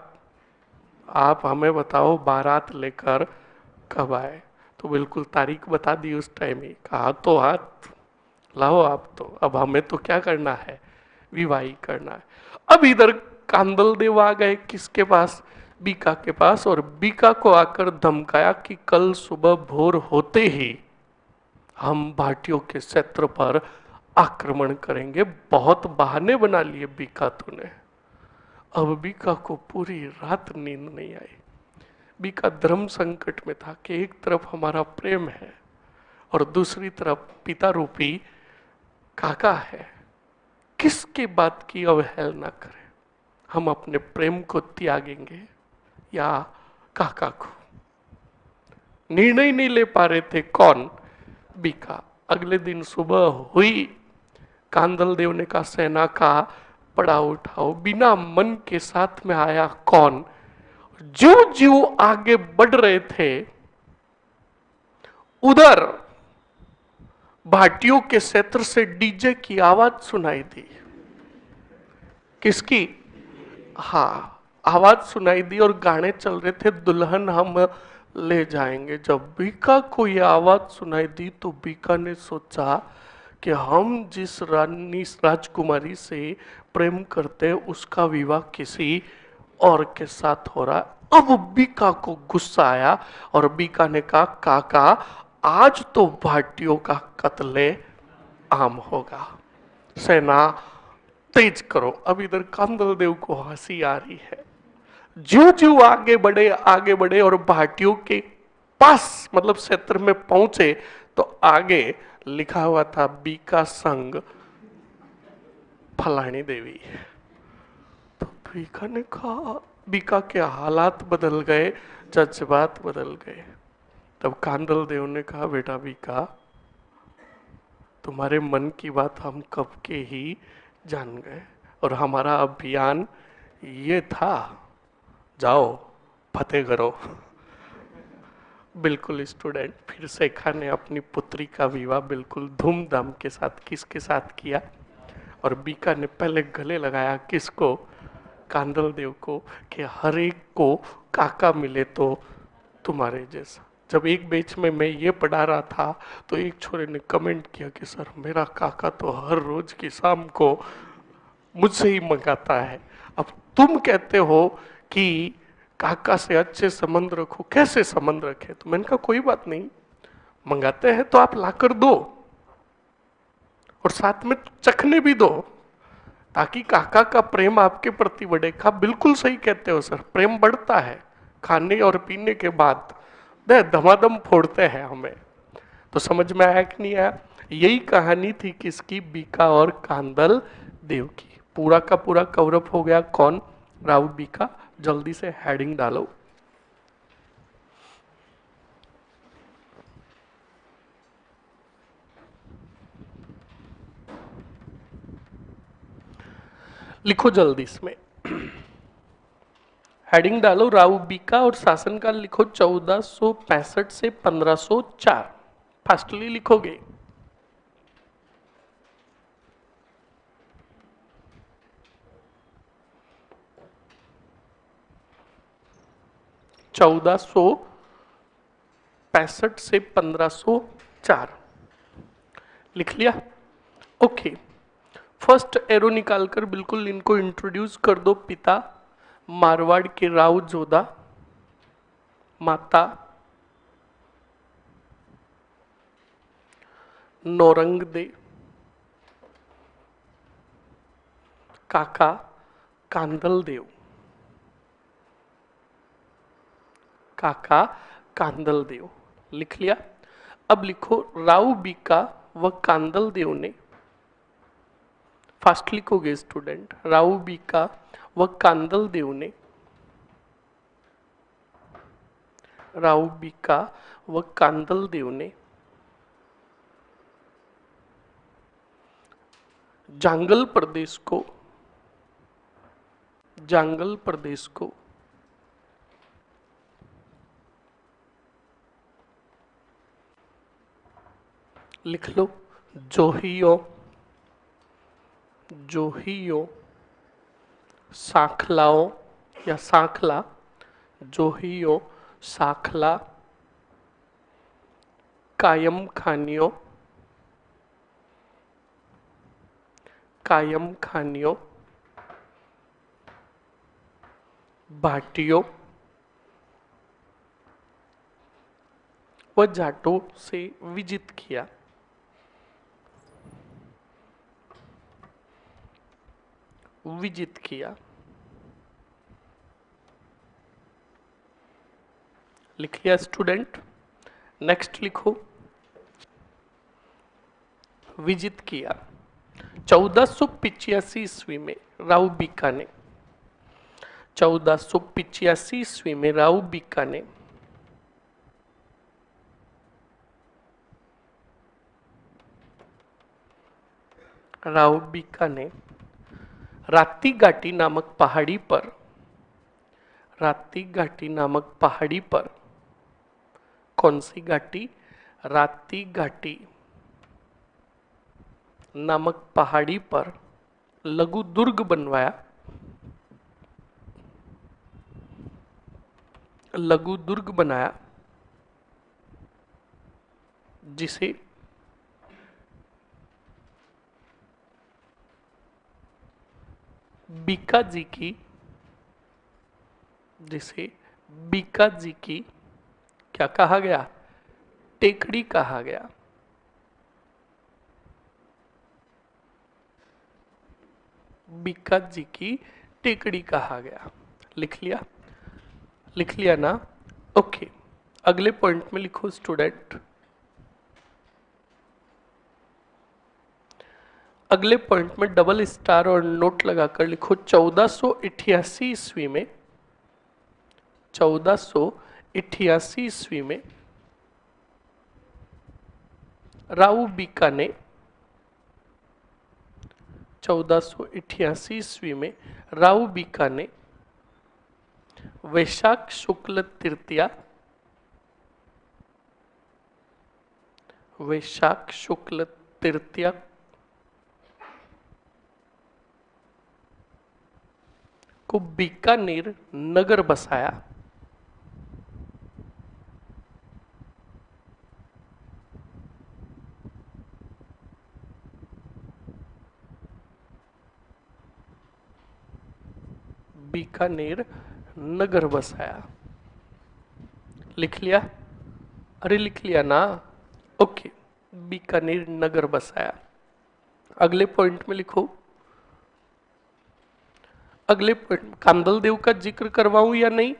आप हमें बताओ बारात लेकर कब आए? तो बिल्कुल तारीख बता दी उस टाइम ही। कहा तो हाथ लाओ आप, तो अब हमें तो क्या करना है, विवाह ही करना है। अब इधर कांदल देव आ गए किसके पास? बीका के पास। और बीका को आकर धमकाया कि कल सुबह भोर होते ही हम भाटियों के क्षेत्र पर आक्रमण करेंगे। बहुत बहाने बना लिए बीका तूने। अब बीका को पूरी रात नींद नहीं आई। बीका धर्म संकट में था कि एक तरफ हमारा प्रेम है और दूसरी तरफ पिता रूपी काका है। किसके बात की अवहेलना करें? हम अपने प्रेम को त्यागेंगे या काका को? निर्णय नहीं ले पा रहे थे। कौन? बीका। अगले दिन सुबह हुई, कांदल देव ने कहा सेना का पड़ाव उठाओ। बिना मन के साथ में आया कौन? जो जो आगे बढ़ रहे थे उधर भाटियों के क्षेत्र से डीजे की आवाज सुनाई दी। किसकी? हाँ, आवाज सुनाई दी और गाने चल रहे थे, दुल्हन हम ले जाएंगे। जब बीका को यह आवाज सुनाई दी तो बीका ने सोचा कि हम जिस रानी राजकुमारी से प्रेम करते उसका विवाह किसी और के साथ हो रहा है। अब बीका को गुस्सा आया और बीका ने कहा काका आज तो भाटियों का कत्ले आम होगा, सेना तेज करो। अब इधर कांदल देव को हंसी आ रही है। ज्यों ज्यों आगे बढ़े और भाटियों के पास मतलब क्षेत्र में पहुंचे तो आगे लिखा हुआ था बीका संग फलानी देवी। तो बीका ने कहा, बीका के हालात बदल गए, जज्बात बदल गए। तब कांदल देव ने कहा बेटा बीका, तुम्हारे मन की बात हम कब के ही जान गए और हमारा अभियान ये था, जाओ फतेह करो। बिल्कुल स्टूडेंट। फिर शेखा ने अपनी पुत्री का विवाह बिल्कुल धूमधाम के साथ किसके साथ किया? और बीका ने पहले गले लगाया किसको? कांदल देव को, कि हर एक को काका मिले तो तुम्हारे जैसा। जब एक बैच में मैं ये पढ़ा रहा था तो एक छोरे ने कमेंट किया कि सर मेरा काका तो हर रोज की शाम को मुझसे ही मंगाता है। अब तुम कहते हो कि काका से अच्छे संबंध रखो, कैसे संबंध रखे? तो मैंने कहा कोई बात नहीं, मंगाते हैं तो आप लाकर दो और साथ में चखने भी दो ताकि काका का प्रेम आपके प्रति बढ़े। कहा बिल्कुल सही कहते हो सर, प्रेम बढ़ता है खाने और पीने के बाद। धमाधम फोड़ते हैं हमें। तो समझ में आया कि नहीं आया? यही कहानी थी किसकी? बीका और कांदल देव की। पूरा का पूरा कवर अप हो गया। कौन? राव बीका। जल्दी से हेडिंग डालो। लिखो जल्दी इसमें हेडिंग डालो। राव बीका और शासनकाल लिखो 1465 से 1504। फास्टली लिखोगे। चौदह सौ 65 से 1504 लिख लिया? ओके। फर्स्ट एरो निकालकर बिल्कुल इनको इंट्रोड्यूस कर दो। पिता मारवाड़ के राव जोधा, माता नौरंग दे, काका कांदल देव। काका कांदल देव लिख लिया? अब लिखो राव बीका व कांदल देव ने, फास्ट लिखोगे स्टूडेंट, राव बीका व कांदल देव ने राव बीका व कांदल देव ने जांगल प्रदेश को लिख लो, जोहियो साखलाओ या साखला, जोहियो साखला, कायम खानियों, भाटियों व जाटों से विजित किया। लिख लिया स्टूडेंट। नेक्स्ट लिखो, विजित किया। 1485 ईस्वी में राव बीका ने 1485 ईस्वी में राव बीका ने रात्ती घाटी नामक पहाड़ी पर कौन सी घाटी? रात्ती घाटी नामक पहाड़ी पर लघु दुर्ग बनाया, जिसे बीका जी की क्या कहा गया? टेकड़ी कहा गया। बीका जी की टेकड़ी कहा गया। लिख लिया ना? ओके, अगले पॉइंट में लिखो स्टूडेंट। अगले पॉइंट में डबल स्टार और नोट लगाकर लिखो, 1488 ईस्वी में 1488 ईस्वी में राव बीका ने 1488 ईस्वी में राव बीका ने वैशाख शुक्ल तृतीया को बीकानेर नगर बसाया। बीकानेर नगर बसाया। लिख लिया? अरे लिख लिया ना? ओके, बीकानेर नगर बसाया। अगले पॉइंट में लिखो। अगले पॉइंट, कांदल देव का जिक्र करवाऊं या नहीं?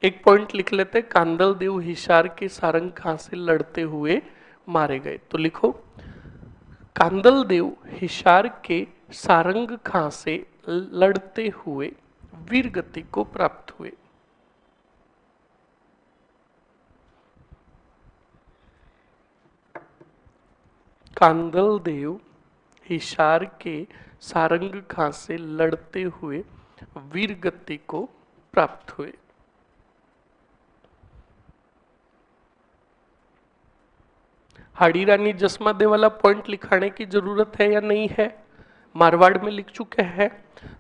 एक पॉइंट लिख लेते, कांदल देव हिसार के सारंग खां से लड़ते हुए मारे गए। तो लिखो, कांदल देव हिसार के सारंग खां से लड़ते हुए वीर गति को प्राप्त हुए। कांदल देव हिसार के सारंग खां से लड़ते हुए वीर गति को प्राप्त हुए। हाड़ी रानी जसमादे वाला पॉइंट लिखाने की जरूरत है या नहीं है? मारवाड़ में लिख चुके हैं,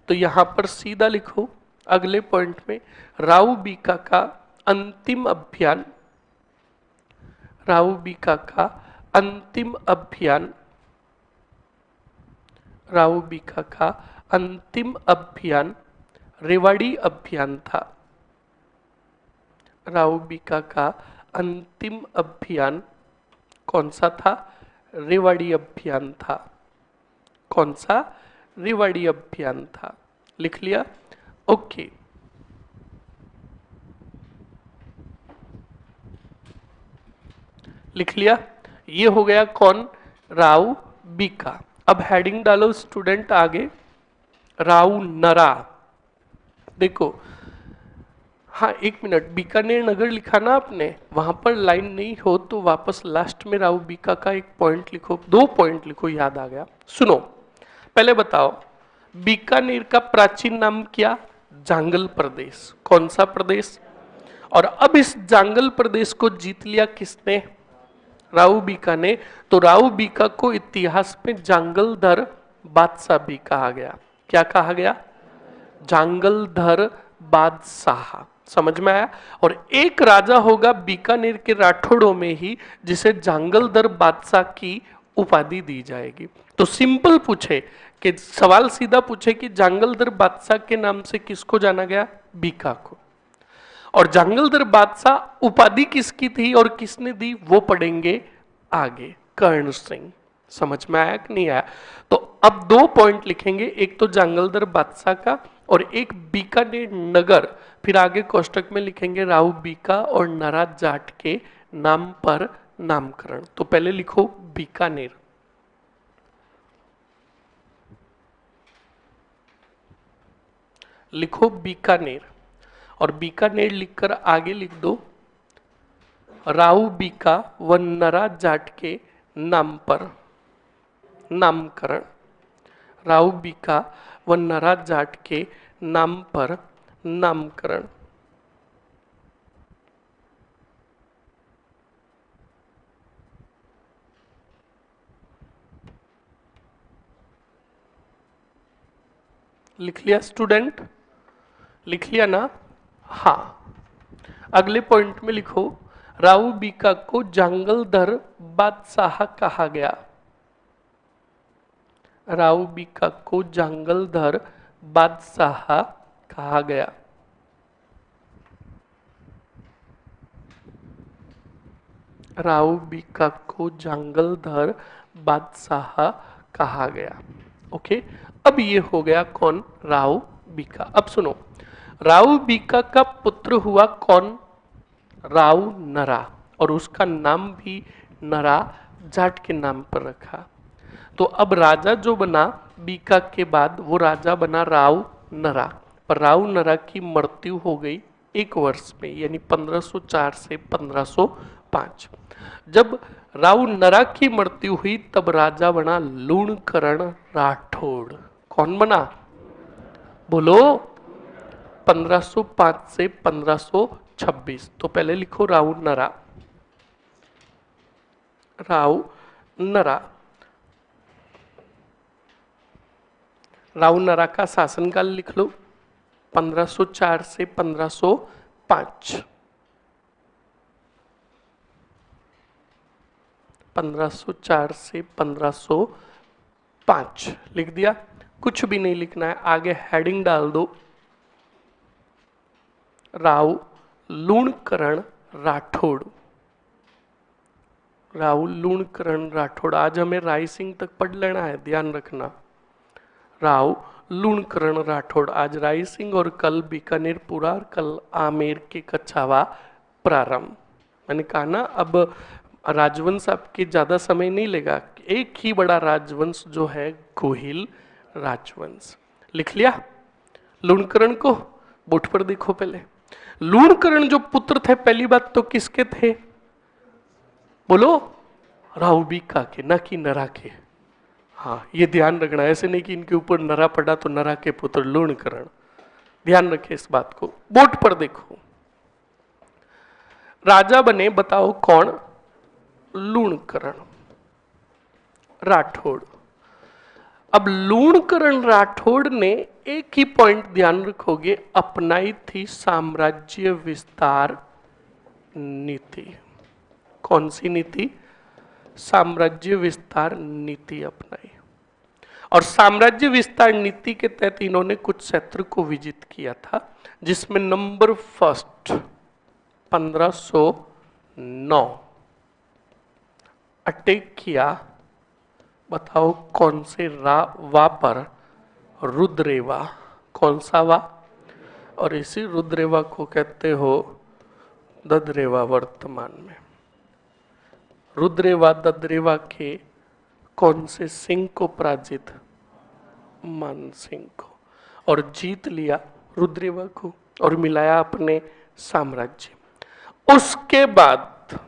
तो यहां पर सीधा लिखो अगले पॉइंट में, राव बीका का अंतिम अभियान, राव बीका का अंतिम अभियान, राव बीका का अंतिम अभियान रेवाड़ी अभियान था। राव बीका का अंतिम अभियान कौन सा था? रेवाड़ी अभियान था। कौन सा? रेवाड़ी अभियान था। लिख लिया? ओके। लिख लिया? ये हो गया कौन? राव बीका। अब हेडिंग डालो स्टूडेंट आगे, राव नरा। देखो, हाँ, एक मिनट, बीकानेर नगर लिखा ना आपने, वहां पर लाइन नहीं हो तो वापस लास्ट में राव बीका का एक पॉइंट लिखो, 2 पॉइंट लिखो, याद आ गया। सुनो, पहले बताओ, बीकानेर का प्राचीन नाम क्या? जांगल प्रदेश। कौन सा प्रदेश? और अब इस जांगल प्रदेश को जीत लिया किसने? राव बीका ने। तो राव बीका को इतिहास में जांगलधर बादशाह भी कहा गया। क्या कहा गया? जांगलधर बादशाह। समझ में आया? और एक राजा होगा बीकानेर के राठौड़ों में ही जिसे जांगलधर बादशाह की उपाधि दी जाएगी। तो सिंपल पूछे कि सवाल सीधा पूछे कि जांगलधर बादशाह के नाम से किसको जाना गया? बीका को। और जांगलधर बादशाह उपाधि किसकी थी और किसने दी, वो पढ़ेंगे आगे। कर्ण सिंह। समझ में आया कि नहीं आया? तो अब 2 पॉइंट लिखेंगे, एक तो जांगलधर बादशाह का और एक बीकानेर नगर, फिर आगे कोष्टक में लिखेंगे राव बीका और नरा जाट के नाम पर नामकरण। तो पहले लिखो बीकानेर, लिखो बीकानेर, और बीकानेर लिखकर आगे लिख दो राव बीका व नरा जाट के नाम पर नामकरण। राव बीका व नरा जाट के नाम पर नामकरण। लिख लिया स्टूडेंट? लिख लिया ना? हाँ, अगले पॉइंट में लिखो राव बीका को जांगलधर बादशाह कहा गया। राव बीका को जांगलधर बादशाह कहा गया। राव बीका को जांगलधर बादशाह कहा गया। ओके, अब ये हो गया कौन? राव बीका। अब सुनो, राव बीका का पुत्र हुआ कौन? राव नरा, और उसका नाम भी नरा जाट के नाम पर रखा। तो अब राजा जो बना बीका के बाद, वो राजा बना राव नरा। पर राव नरा की मृत्यु हो गई 1 वर्ष में, यानी 1504 से 1505। जब राव नरा की मृत्यु हुई तब राजा बना लूणकरण राठौड़। कौन बना? बोलो। 1505 से 1526। तो पहले लिखो राव नरा, राव नरा। राव नरा का शासनकाल लिख लो, 1504 से 1505। 1504 से 1505 लिख दिया। कुछ भी नहीं लिखना है, आगे हेडिंग डाल दो राव लूणकरण राठौड़। राव लूणकरण राठौड़। आज हमें राय सिंह तक पढ़ लेना है, ध्यान रखना। राव लूणकरण राठौड़। आज राय सिंह और कल बीकानेर पूरा और कल आमेर के कछावा प्रारंभ। मैंने कहा ना, अब राजवंश आपके ज्यादा समय नहीं लेगा। एक ही बड़ा राजवंश जो है गोहिल राजवंश। लिख लिया लूणकरण को? बोर्ड पर देखो पहले। लूणकरण जो पुत्र थे, पहली बात तो किसके थे? बोलो। राव बीका के, ना कि नरा के। हाँ, ये ध्यान रखना, ऐसे नहीं कि इनके ऊपर नरा पड़ा तो नरा के पुत्र लूणकरण। ध्यान रखे इस बात को। बोर्ड पर देखो, राजा बने, बताओ कौन? लूणकरण राठौड़। अब लूणकरण राठौड़ ने एक ही पॉइंट ध्यान रखोगे, अपनाई थी साम्राज्य विस्तार नीति। कौन सी नीति? साम्राज्य विस्तार नीति अपनाई। और साम्राज्य विस्तार नीति के तहत इन्होंने कुछ क्षेत्र को विजित किया था, जिसमें नंबर फर्स्ट 1509 अटैक किया। बताओ कौन से वा पर? रुद्रेवा। कौन सा वा? और इसी रुद्रेवा को कहते हो ददरेवा वर्तमान में। रुद्रेवा ददरेवा के कौन से सिंह को पराजित? मान सिंह को। और जीत लिया रुद्रेवा को और मिलाया अपने साम्राज्य। उसके बाद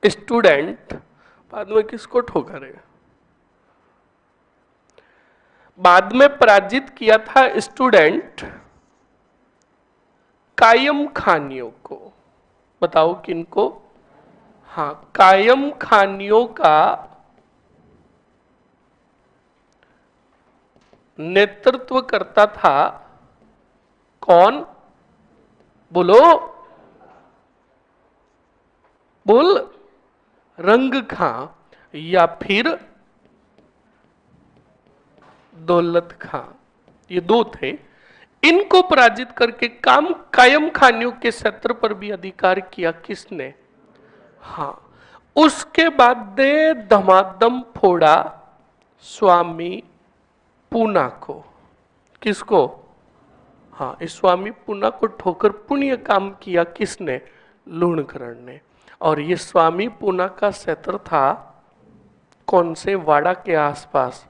स्टूडेंट बाद में किसको ठोका रे? बाद में पराजित किया था स्टूडेंट कायम खानियों को। बताओ किनको? हाँ, कायम खानियों का नेतृत्व करता था कौन? बोलो बोल। रंग खां या फिर दौलत खां, ये दो थे। इनको पराजित करके कायम खानियों के क्षेत्र पर भी अधिकार किया किसने? हाँ, उसके बाद दे धमाधम फोड़ा स्वामी पूना को। किसको? हाँ, इस स्वामी पूना को ठोकर पुण्य काम किया किसने? लूणकरण ने। और ये स्वामी पूना का क्षेत्र था कौन से वाड़ा के आसपास?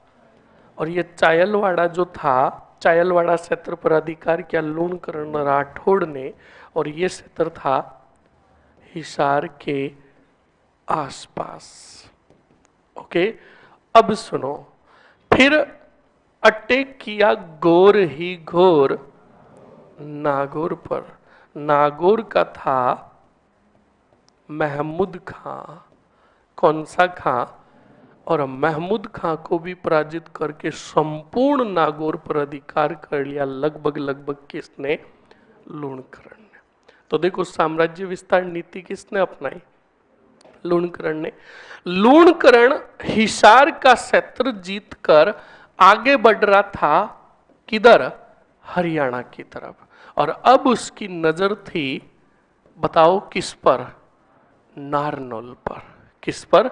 और ये चायलवाड़ा जो था, चायलवाड़ा क्षेत्र पर अधिकार किया लूणकरण राठौड़ ने। और ये क्षेत्र था हिसार के आसपास। ओके, अब सुनो, फिर अटैक किया घोर ही घोर नागौर पर। नागौर का था महमूद खां। कौन सा खां? और महमूद खां को भी पराजित करके संपूर्ण नागौर पर अधिकार कर लिया लगभग किसने? लूणकरण ने। तो देखो, साम्राज्य विस्तार नीति किसने अपनाई? लूणकरण ने। लूणकरण हिसार का क्षेत्र जीतकर आगे बढ़ रहा था किधर? हरियाणा की तरफ। और अब उसकी नजर थी, बताओ किस पर? नारनौल पर। किस पर?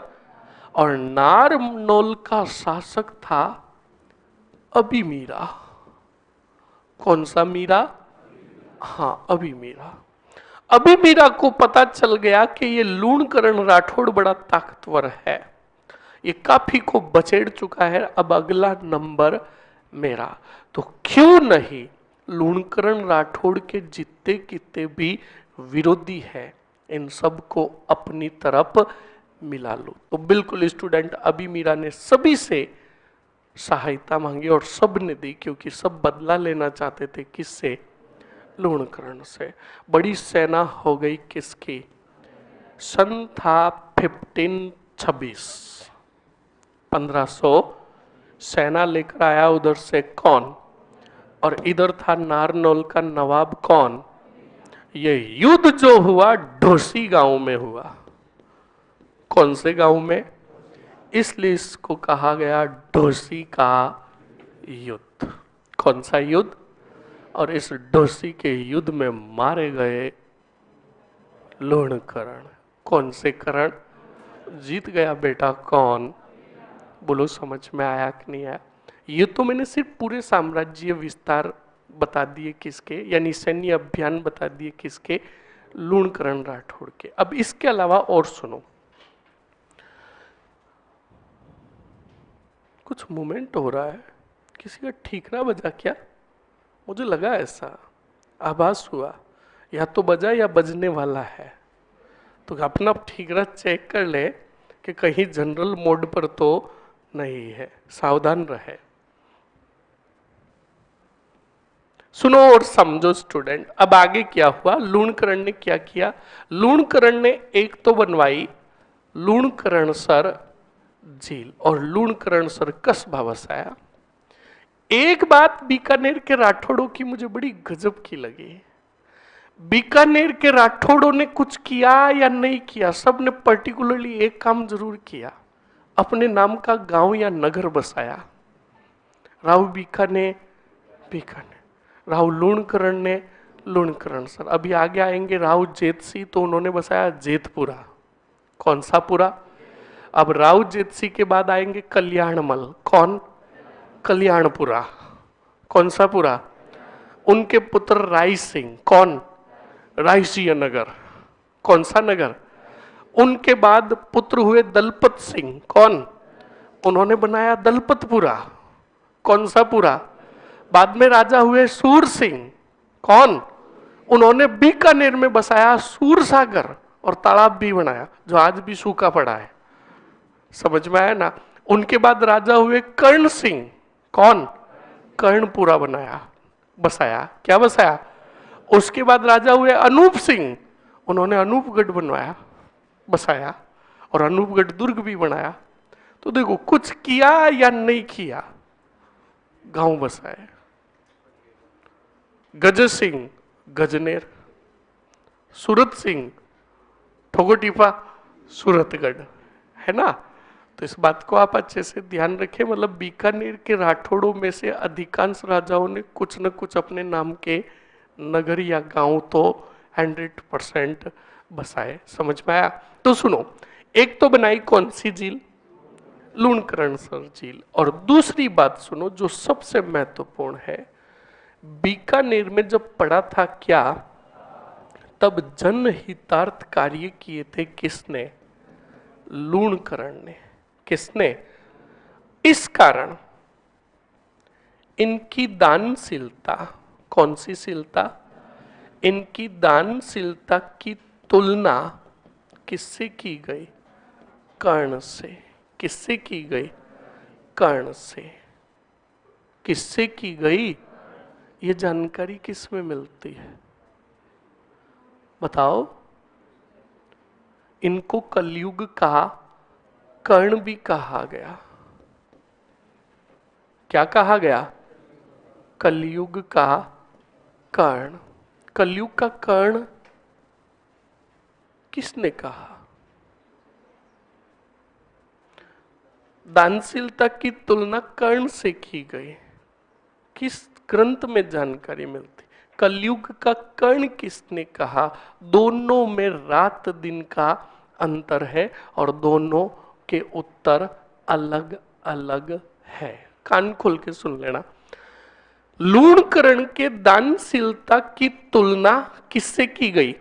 और नारनौल का शासक था अभिमीरा। कौन सा मीरा? हाँ, अभिमीरा। अभिमीरा को पता चल गया कि ये लूणकरण राठौड़ बड़ा ताकतवर है, ये काफी को बचेड़ चुका है, अब अगला नंबर मेरा। तो क्यों नहीं लूणकरण राठौड़ के जितने कितने भी विरोधी है, इन सब को अपनी तरफ मिला लो। तो बिल्कुल स्टूडेंट, अभिमीरा ने सभी से सहायता मांगी और सब ने दी, क्योंकि सब बदला लेना चाहते थे किससे? लूणकरण से। बड़ी सेना हो गई किसकी? सन था 1526, 1500 सेना लेकर आया उधर से कौन? और इधर था नारनौल का नवाब कौन? ये युद्ध जो हुआ ढोसी गांव में हुआ। कौन से गांव में? इसलिए इसको कहा गया ढोसी का युद्ध। कौन सा युद्ध? और इस ढोसी के युद्ध में मारे गए लूणकरण। कौन से करण? जीत गया बेटा कौन? बोलो, समझ में आया कि नहीं आया? ये तो मैंने सिर्फ पूरे साम्राज्य विस्तार बता दिए किसके, यानी सैन्य अभियान बता दिए किसके? लूणकरण राठौड़ के। अब इसके अलावा और सुनो, कुछ मूवमेंट हो रहा है, किसी का ठीकरा बजा क्या? मुझे लगा ऐसा आभास हुआ, या तो बजा या बजने वाला है। तो अपना ठीकरा चेक कर ले कि कहीं जनरल मोड पर तो नहीं है, सावधान रहे। सुनो और समझो स्टूडेंट। अब आगे क्या हुआ? लूणकरण ने क्या किया? लूणकरण ने एक तो बनवाई लूणकरणसर झील और लूणकरणसर कस्बा बसाया। एक बात बीकानेर के राठौड़ों की मुझे बड़ी गजब की लगी। बीकानेर के राठौड़ों ने कुछ किया या नहीं किया, सब ने पर्टिकुलरली एक काम जरूर किया, अपने नाम का गांव या नगर बसाया। राव बीकानेर बीकानेर, राव लूणकरण ने लूणकरणसर। अभी आगे आएंगे राव जेतसी, तो उन्होंने बसाया जेतपुरा। कौन सा पुरा? अब राव जेतसी के बाद आएंगे कल्याणमल। कौन? कल्याणपुरा। कौन सा पुरा? उनके पुत्र राय सिंह। कौन? रायसिंह नगर। कौन सा नगर? उनके बाद पुत्र हुए दलपत सिंह। कौन? उन्होंने बनाया दलपतपुरा। कौन सा पुरा? बाद में राजा हुए सूर सिंह। कौन? उन्होंने बीकानेर में बसाया सूरसागर और तालाब भी बनाया जो आज भी सूखा पड़ा है। समझ में आया ना। उनके बाद राजा हुए कर्ण सिंह। कौन? कर्णपुरा बनाया, बसाया। क्या बसाया? उसके बाद राजा हुए अनूप सिंह। उन्होंने अनूपगढ़ बनवाया, बसाया, और अनूपगढ़ दुर्ग भी बनाया। तो देखो कुछ किया या नहीं किया, गांव बसाए। गज सिंह गजनेर, सूरत सिंह ठोगोटीपा सूरतगढ़, है ना। तो इस बात को आप अच्छे से ध्यान रखें। मतलब बीकानेर के राठौड़ों में से अधिकांश राजाओं ने कुछ न कुछ अपने नाम के नगर या गांव तो 100% बसाए। समझ में आया? तो सुनो, एक तो बनाई कौन सी झील? लूणकरणसर झील। और दूसरी बात सुनो जो सबसे महत्वपूर्ण है, बीकानेर में जब पड़ा था क्या, तब जनहितार्थ कार्य किए थे किसने? लूणकरण ने। किसने? इस कारण इनकी दानशीलता, कौन सी शीलता? इनकी दानशीलता की तुलना किससे की गई? कर्ण से। किससे की गई? कर्ण से। किससे की गई? ये जानकारी किस में मिलती है बताओ? इनको कलयुग का कर्ण भी कहा गया। क्या कहा गया? कलयुग का कर्ण। कलयुग का कर्ण किसने कहा? दानशीलता की तुलना कर्ण से की गई। किस ग्रंथ में जानकारी मिलती? कलयुग का कर्ण किसने कहा? दोनों में रात दिन का अंतर है और दोनों के उत्तर अलग अलग है। कान खोल के सुन लेना। लूणकरण के दानशीलता की तुलना किससे की गई?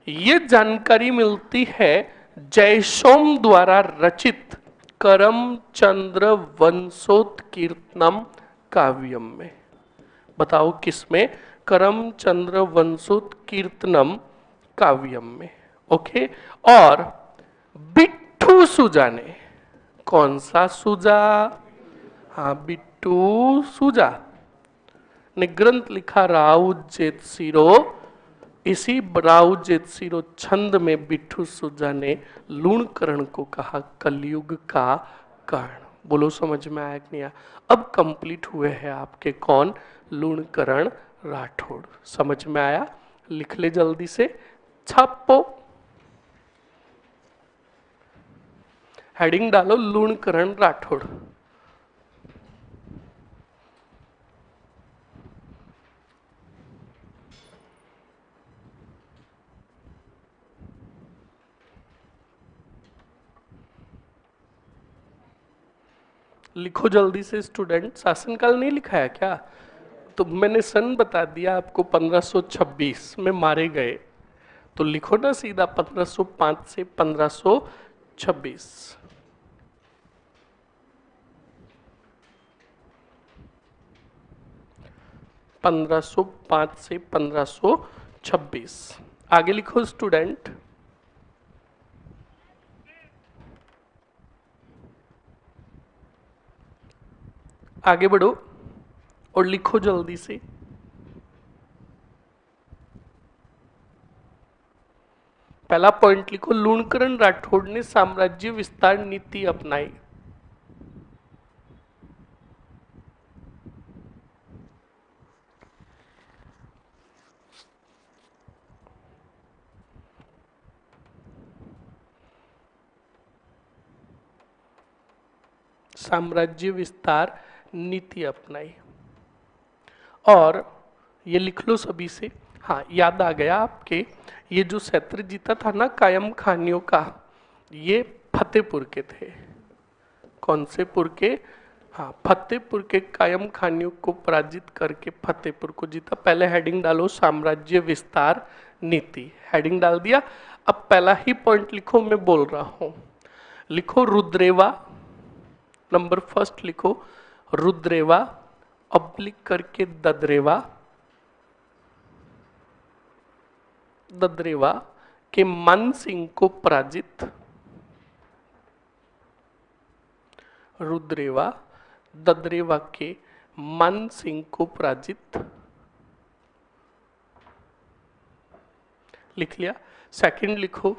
ये जानकारी मिलती है जयसोम द्वारा रचित करमचंद्र वंशोत्कीर्तनम काव्यम में। बताओ किसमें? करमचंद्र वंशोत्कीर्तनम काव्यम में। ओके। और बिट्ठू सुजा ने, कौन सा सुजा? हाँ, बिट्टू सुजा ने ग्रंथ लिखा राउ जेतसिरो। इसी राउ जेतसिरो छंद में बिट्ठू सुजा ने लूणकरण को कहा कलयुग का कर्ण। बोलो समझ में आया कि नहीं आया? अब कंप्लीट हुए हैं आपके कौन? लूणकरण राठौड़। समझ में आया? लिख ले जल्दी से, छापो, हेडिंग डालो लूणकरण राठौड़। लिखो जल्दी से स्टूडेंट। शासनकाल नहीं लिखा है क्या? तो मैंने सन बता दिया आपको, 1526 में मारे गए। तो लिखो ना सीधा 1505 से 1526। 1505 से 1526। आगे लिखो स्टूडेंट। आगे बढ़ो और लिखो जल्दी से। पहला पॉइंट लिखो, लूणकरण राठौड़ ने साम्राज्य विस्तार नीति अपनाई। साम्राज्य विस्तार नीति अपनाई। और ये लिख लो सभी से। हाँ, याद आ गया आपके, ये जो क्षेत्र जीता था ना कायम खानियों का, ये फतेहपुर के थे। कौन से पुर के? हाँ, फतेहपुर के कायम खानियों को पराजित करके फतेहपुर को जीता। पहले हेडिंग डालो साम्राज्य विस्तार नीति। हेडिंग डाल दिया। अब पहला ही पॉइंट लिखो, मैं बोल रहा हूं। लिखो रुद्रेवा, नंबर फर्स्ट लिखो रुद्रेवा, ऑब्लिक करके ददरेवा, ददरेवा के मन सिंह को पराजित, रुद्रेवा ददरेवा के मन सिंह को पराजित। लिख लिया। सेकंड लिखो,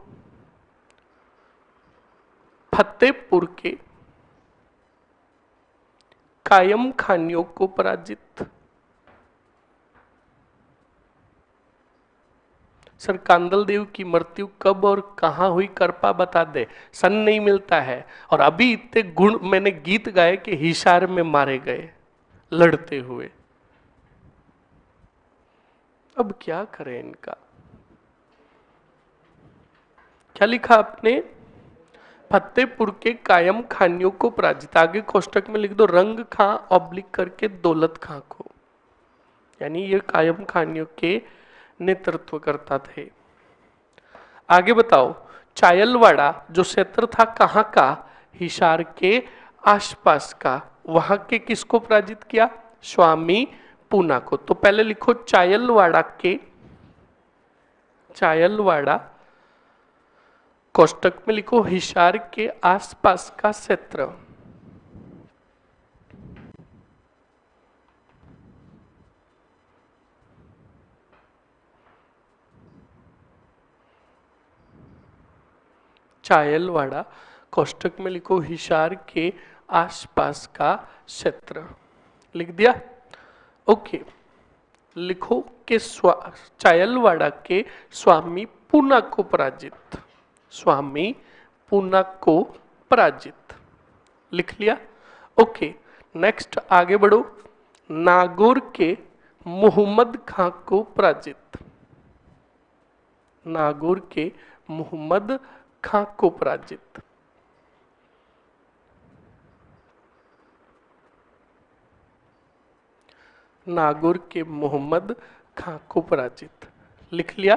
फतेहपुर के कायम खानियों को पराजित। सर कांदल देव की मृत्यु कब और कहां हुई, कृपा बता दे। सन नहीं मिलता है, और अभी इतने गुण मैंने गीत गाए कि हिसार में मारे गए लड़ते हुए। अब क्या करें इनका। क्या लिखा आपने, फतेहपुर के कायम खानियों को पराजित। आगे कोष्टक में लिख दो रंग खां ऑब्लिक करके दौलत खां को, यानी ये कायम खानियों के नेतृत्व करता थे। आगे बताओ, चायलवाड़ा जो क्षेत्र था कहां का, हिसार के आसपास का, वहां के किसको पराजित किया, स्वामी पूना को। तो पहले लिखो चायलवाड़ा के, चायलवाड़ा कोष्टक में लिखो हिसार के आसपास का क्षेत्र। चायलवाड़ा कोष्टक में लिखो हिसार के आसपास का क्षेत्र। लिख दिया। ओके, लिखो कि चायलवाड़ा के स्वामी पूना को पराजित, स्वामी पूना को पराजित। लिख लिया। ओके, नेक्स्ट आगे बढ़ो, नागौर के मोहम्मद खां को पराजित, नागौर के मोहम्मद खां को पराजित। नागौर के मोहम्मद खां को पराजित। लिख लिया।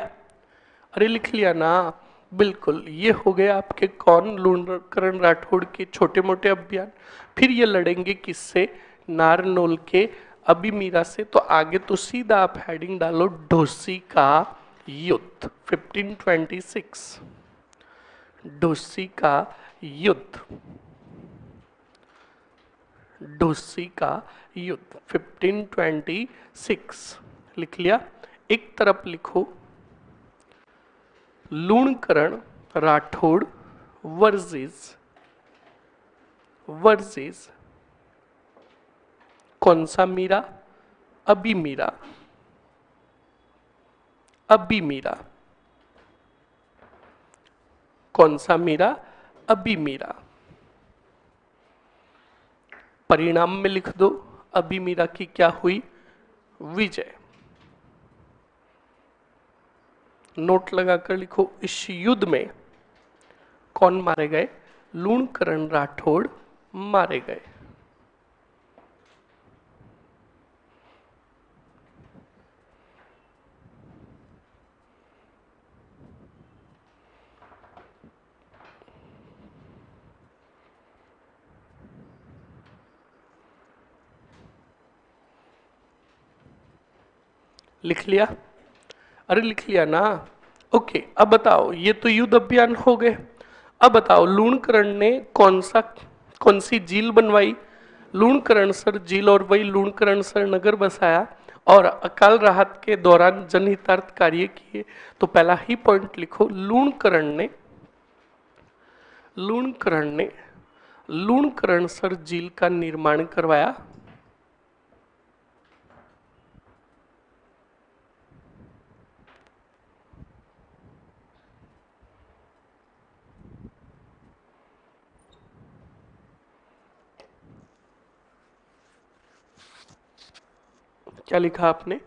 अरे लिख लिया ना, बिल्कुल। ये हो गए आपके कौन, लूणकरण राठौड़ के छोटे मोटे अभियान। फिर ये लड़ेंगे किससे, नारनौल के अभिमीरा से। तो आगे तो सीधा आप हेडिंग डालो ढोसी का युद्ध 1526, ढोसी का युद्ध, ढोसी का युद्ध 1526। लिख लिया। एक तरफ लिखो लूणकरण राठौड़ वर्सेस कौन सा मीरा, अभिमीरा, अभिमीरा, कौन सा मीरा, अभिमीरा। परिणाम में लिख दो अभिमीरा की क्या हुई, विजय। नोट लगाकर लिखो इस युद्ध में कौन मारे गए, लूणकरण राठौड़ मारे गए। लिख लिया। अरे लिख लिया ना। ओके, अब बताओ, ये तो युद्ध अभियान हो गए। अब बताओ लूणकरण ने कौन सी झील बनवाई, लूणकरण सर झील, और वही लूणकरण सर नगर बसाया और अकाल राहत के दौरान जनहितार्थ कार्य किए। तो पहला ही पॉइंट लिखो, लूणकरण ने लूणकरण सर झील का निर्माण करवाया। क्या लिखा आपने,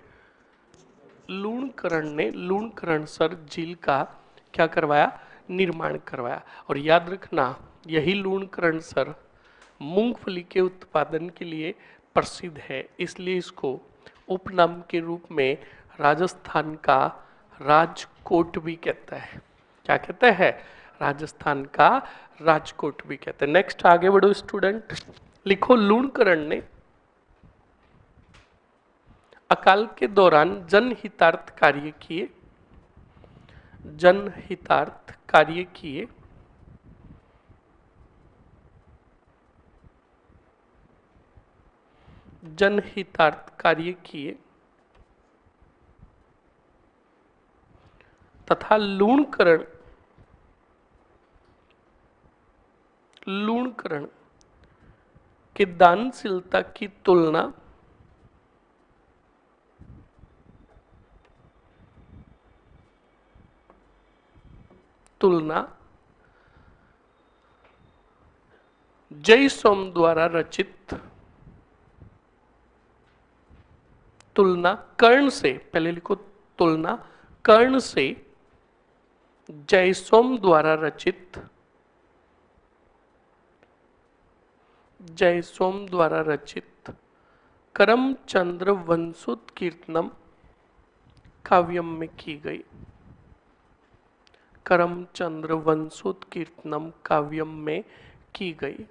लूणकरण ने लूणकरण सर झील का क्या करवाया, निर्माण करवाया। और याद रखना, यही लूणकरण सर मूंगफली के उत्पादन के लिए प्रसिद्ध है, इसलिए इसको उपनाम के रूप में राजस्थान का राजकोट भी कहता है। क्या कहता है, राजस्थान का राजकोट भी कहते हैं। नेक्स्ट आगे बढ़ो स्टूडेंट, लिखो लूणकरण ने अकाल के दौरान जनहितार्थ कार्य किए, जनहितार्थ कार्य किए, जनहितार्थ कार्य किए तथा लूणकरण लूणकरण के दानशीलता की तुलना जय सोम द्वारा रचित तुलना कर्ण से, पहले लिखो तुलना कर्ण से जयसोम द्वारा रचित जयसोम द्वारा रचित करमचंद्र वंशुत कीर्तनम काव्यम में की गई। करमचंद्र वंशुत कीर्तनम काव्यम में की गई।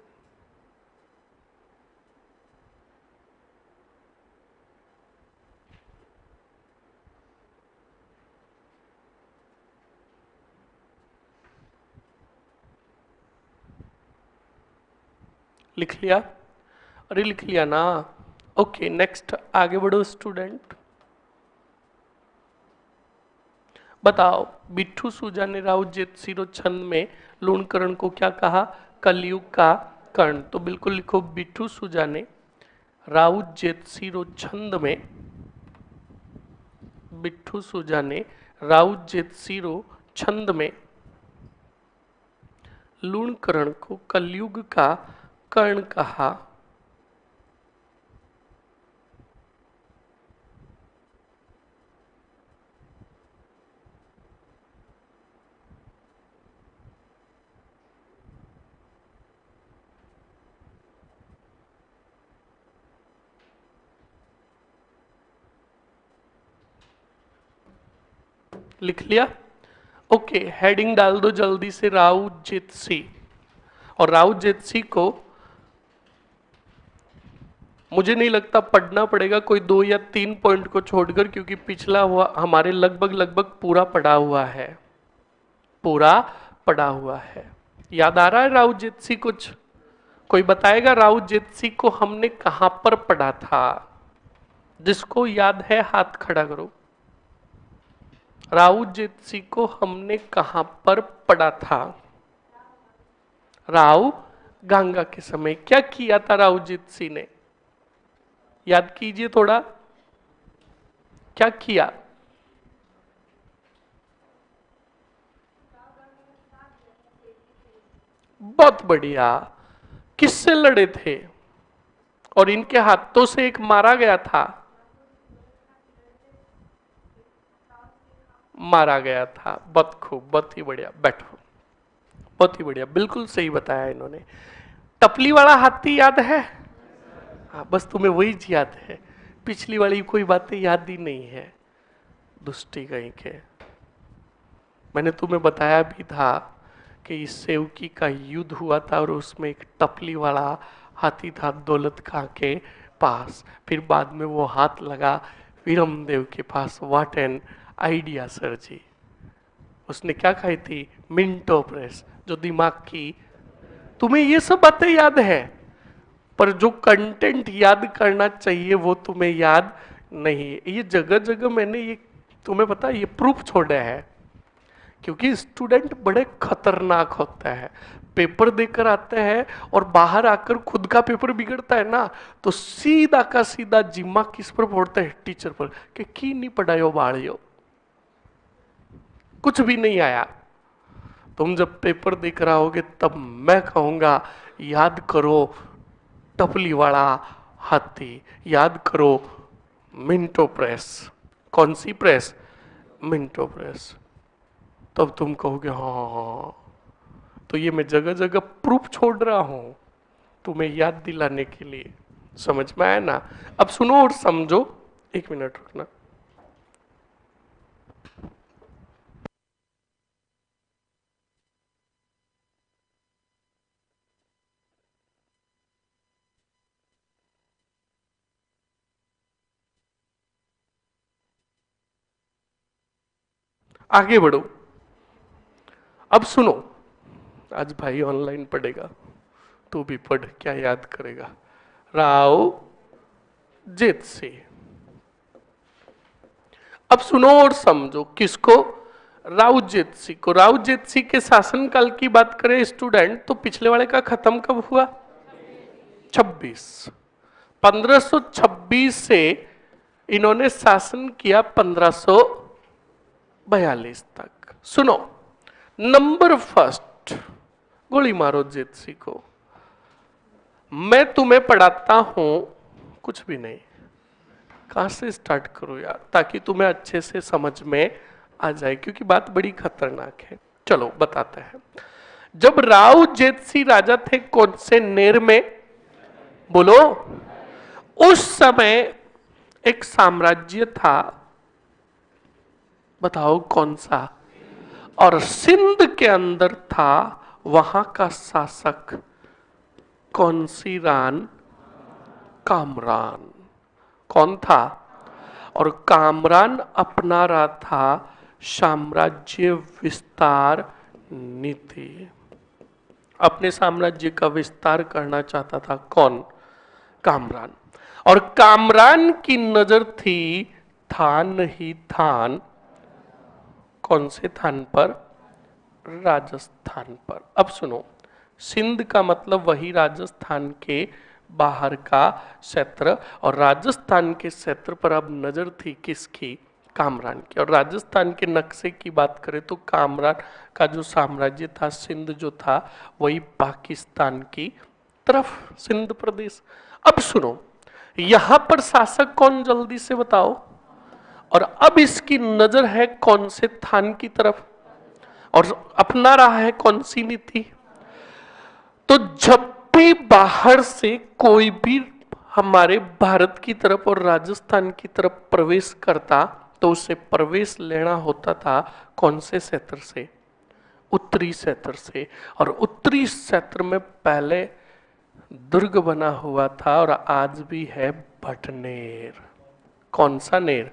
लिख लिया? अरे लिख लिया ना? ओके, नेक्स्ट आगे बढ़ो स्टूडेंट। बताओ, बिट्ठू सूजा ने राउत जेत सिरो छंद में लूणकरण को क्या कहा? कलयुग का कर्ण। तो बिल्कुल लिखो, बिट्ठू सूजा ने राउत जेत सिरो छंद में, बिट्ठू सूजा ने राउत जेत सिरो छंद में लूणकरण को कलयुग का कर्ण कहा। लिख लिया? ओके, हेडिंग डाल दो जल्दी से, राउत जेतसी। और राउत जेतसी को मुझे नहीं लगता पढ़ना पड़ेगा कोई 2 या 3 पॉइंट को छोड़कर, क्योंकि पिछला हुआ हमारे लगभग लगभग पूरा पढ़ा हुआ है, पूरा पढ़ा हुआ है। याद आ रहा है राउत जेतसी कुछ? कोई बताएगा राउत जेतसी को हमने कहां पर पढ़ा था? जिसको याद है हाथ खड़ा करो। राउत जेतसी को हमने कहां पर पढ़ा था? राव गंगा के समय क्या किया था राउत जेतसी ने? याद कीजिए थोड़ा, क्या किया? बहुत बढ़िया। किससे लड़े थे? और इनके हाथों से एक मारा गया था, मारा गया था। बहुत खूब, बहुत ही बढ़िया, बैठो। बहुत ही बढ़िया, बिल्कुल सही बताया इन्होंने। टपली वाला हाथी याद है? हाँ, बस तुम्हें वही याद है, पिछली वाली कोई बातें याद ही नहीं है। दुष्टी कहीं के। मैंने तुम्हें बताया भी था कि इस सेवकी का युद्ध हुआ था और उसमें एक टपली वाला हाथी था दौलत खां के पास। फिर बाद में वो हाथ लगा वीरमदेव के पास। व्हाट एन आइडिया सर जी। उसने क्या खाई थी? मिंटो प्रेस, जो दिमाग की। तुम्हें ये सब बातें याद है, पर जो कंटेंट याद करना चाहिए वो तुम्हें याद नहीं है। ये जगह जगह मैंने ये, तुम्हें पता है, ये प्रूफ छोड़ा है, क्योंकि स्टूडेंट बड़े खतरनाक होता है। पेपर देकर आते हैं और बाहर आकर खुद का पेपर बिगड़ता है ना, तो सीधा का सीधा जिम्मा किस पर फोड़ता है? टीचर पर, कि की नहीं पढ़ायो बाड़ियो, कुछ भी नहीं आया। तुम जब पेपर देख रहा होगे तब मैं कहूंगा याद करो टपली वाला हाथी, याद करो मिंटो प्रेस। कौन सी प्रेस? Minto press. तब तुम कहोगे हाँ। तो ये मैं जगह जगह प्रूफ छोड़ रहा हूं तुम्हें याद दिलाने के लिए। समझ में आया ना? अब सुनो और समझो। 1 मिनट रुकना। आगे बढ़ो। अब सुनो, आज भाई ऑनलाइन पढ़ेगा, तू भी पढ़, क्या याद करेगा। राव जेत्सी। अब सुनो और समझो, किसको? राव जेत्सी को। राव जेत्सी के शासनकाल की बात करें स्टूडेंट, तो पिछले वाले का खत्म कब हुआ? 26। 1526 से इन्होंने शासन किया 1542 तक। सुनो, नंबर फर्स्ट, गोली मारो जेत्सी को। मैं तुम्हें पढ़ाता हूं कुछ भी नहीं, कहां से स्टार्ट करो यार, ताकि तुम्हें अच्छे से समझ में आ जाए, क्योंकि बात बड़ी खतरनाक है। चलो बताते हैं। जब राव जेत्सी राजा थे कौन से नेर में? बोलो। उस समय एक साम्राज्य था, बताओ कौन सा? और सिंध के अंदर था वहां का शासक कौन सी रान? कामरान। कौन था? और कामरान अपना रहा था साम्राज्य विस्तार नीति। अपने साम्राज्य का विस्तार करना चाहता था कौन? कामरान। और कामरान की नजर थी थान ही थान। कौन से थान पर? राजस्थान पर। अब सुनो, सिंध का मतलब वही राजस्थान के बाहर का क्षेत्र, और राजस्थान के क्षेत्र पर अब नजर थी किसकी? कामरान की। और राजस्थान के नक्शे की बात करें तो कामरान का जो साम्राज्य था, सिंध जो था, वही पाकिस्तान की तरफ, सिंध प्रदेश। अब सुनो, यहां पर शासक कौन, जल्दी से बताओ। और अब इसकी नजर है कौन से थान की तरफ, और अपना रहा है कौन सी नीति? तो जब भी बाहर से कोई भी हमारे भारत की तरफ और राजस्थान की तरफ प्रवेश करता, तो उसे प्रवेश लेना होता था कौन से क्षेत्र से? उत्तरी क्षेत्र से। और उत्तरी क्षेत्र में पहले दुर्ग बना हुआ था, और आज भी है भटनेर। कौन सा नेर?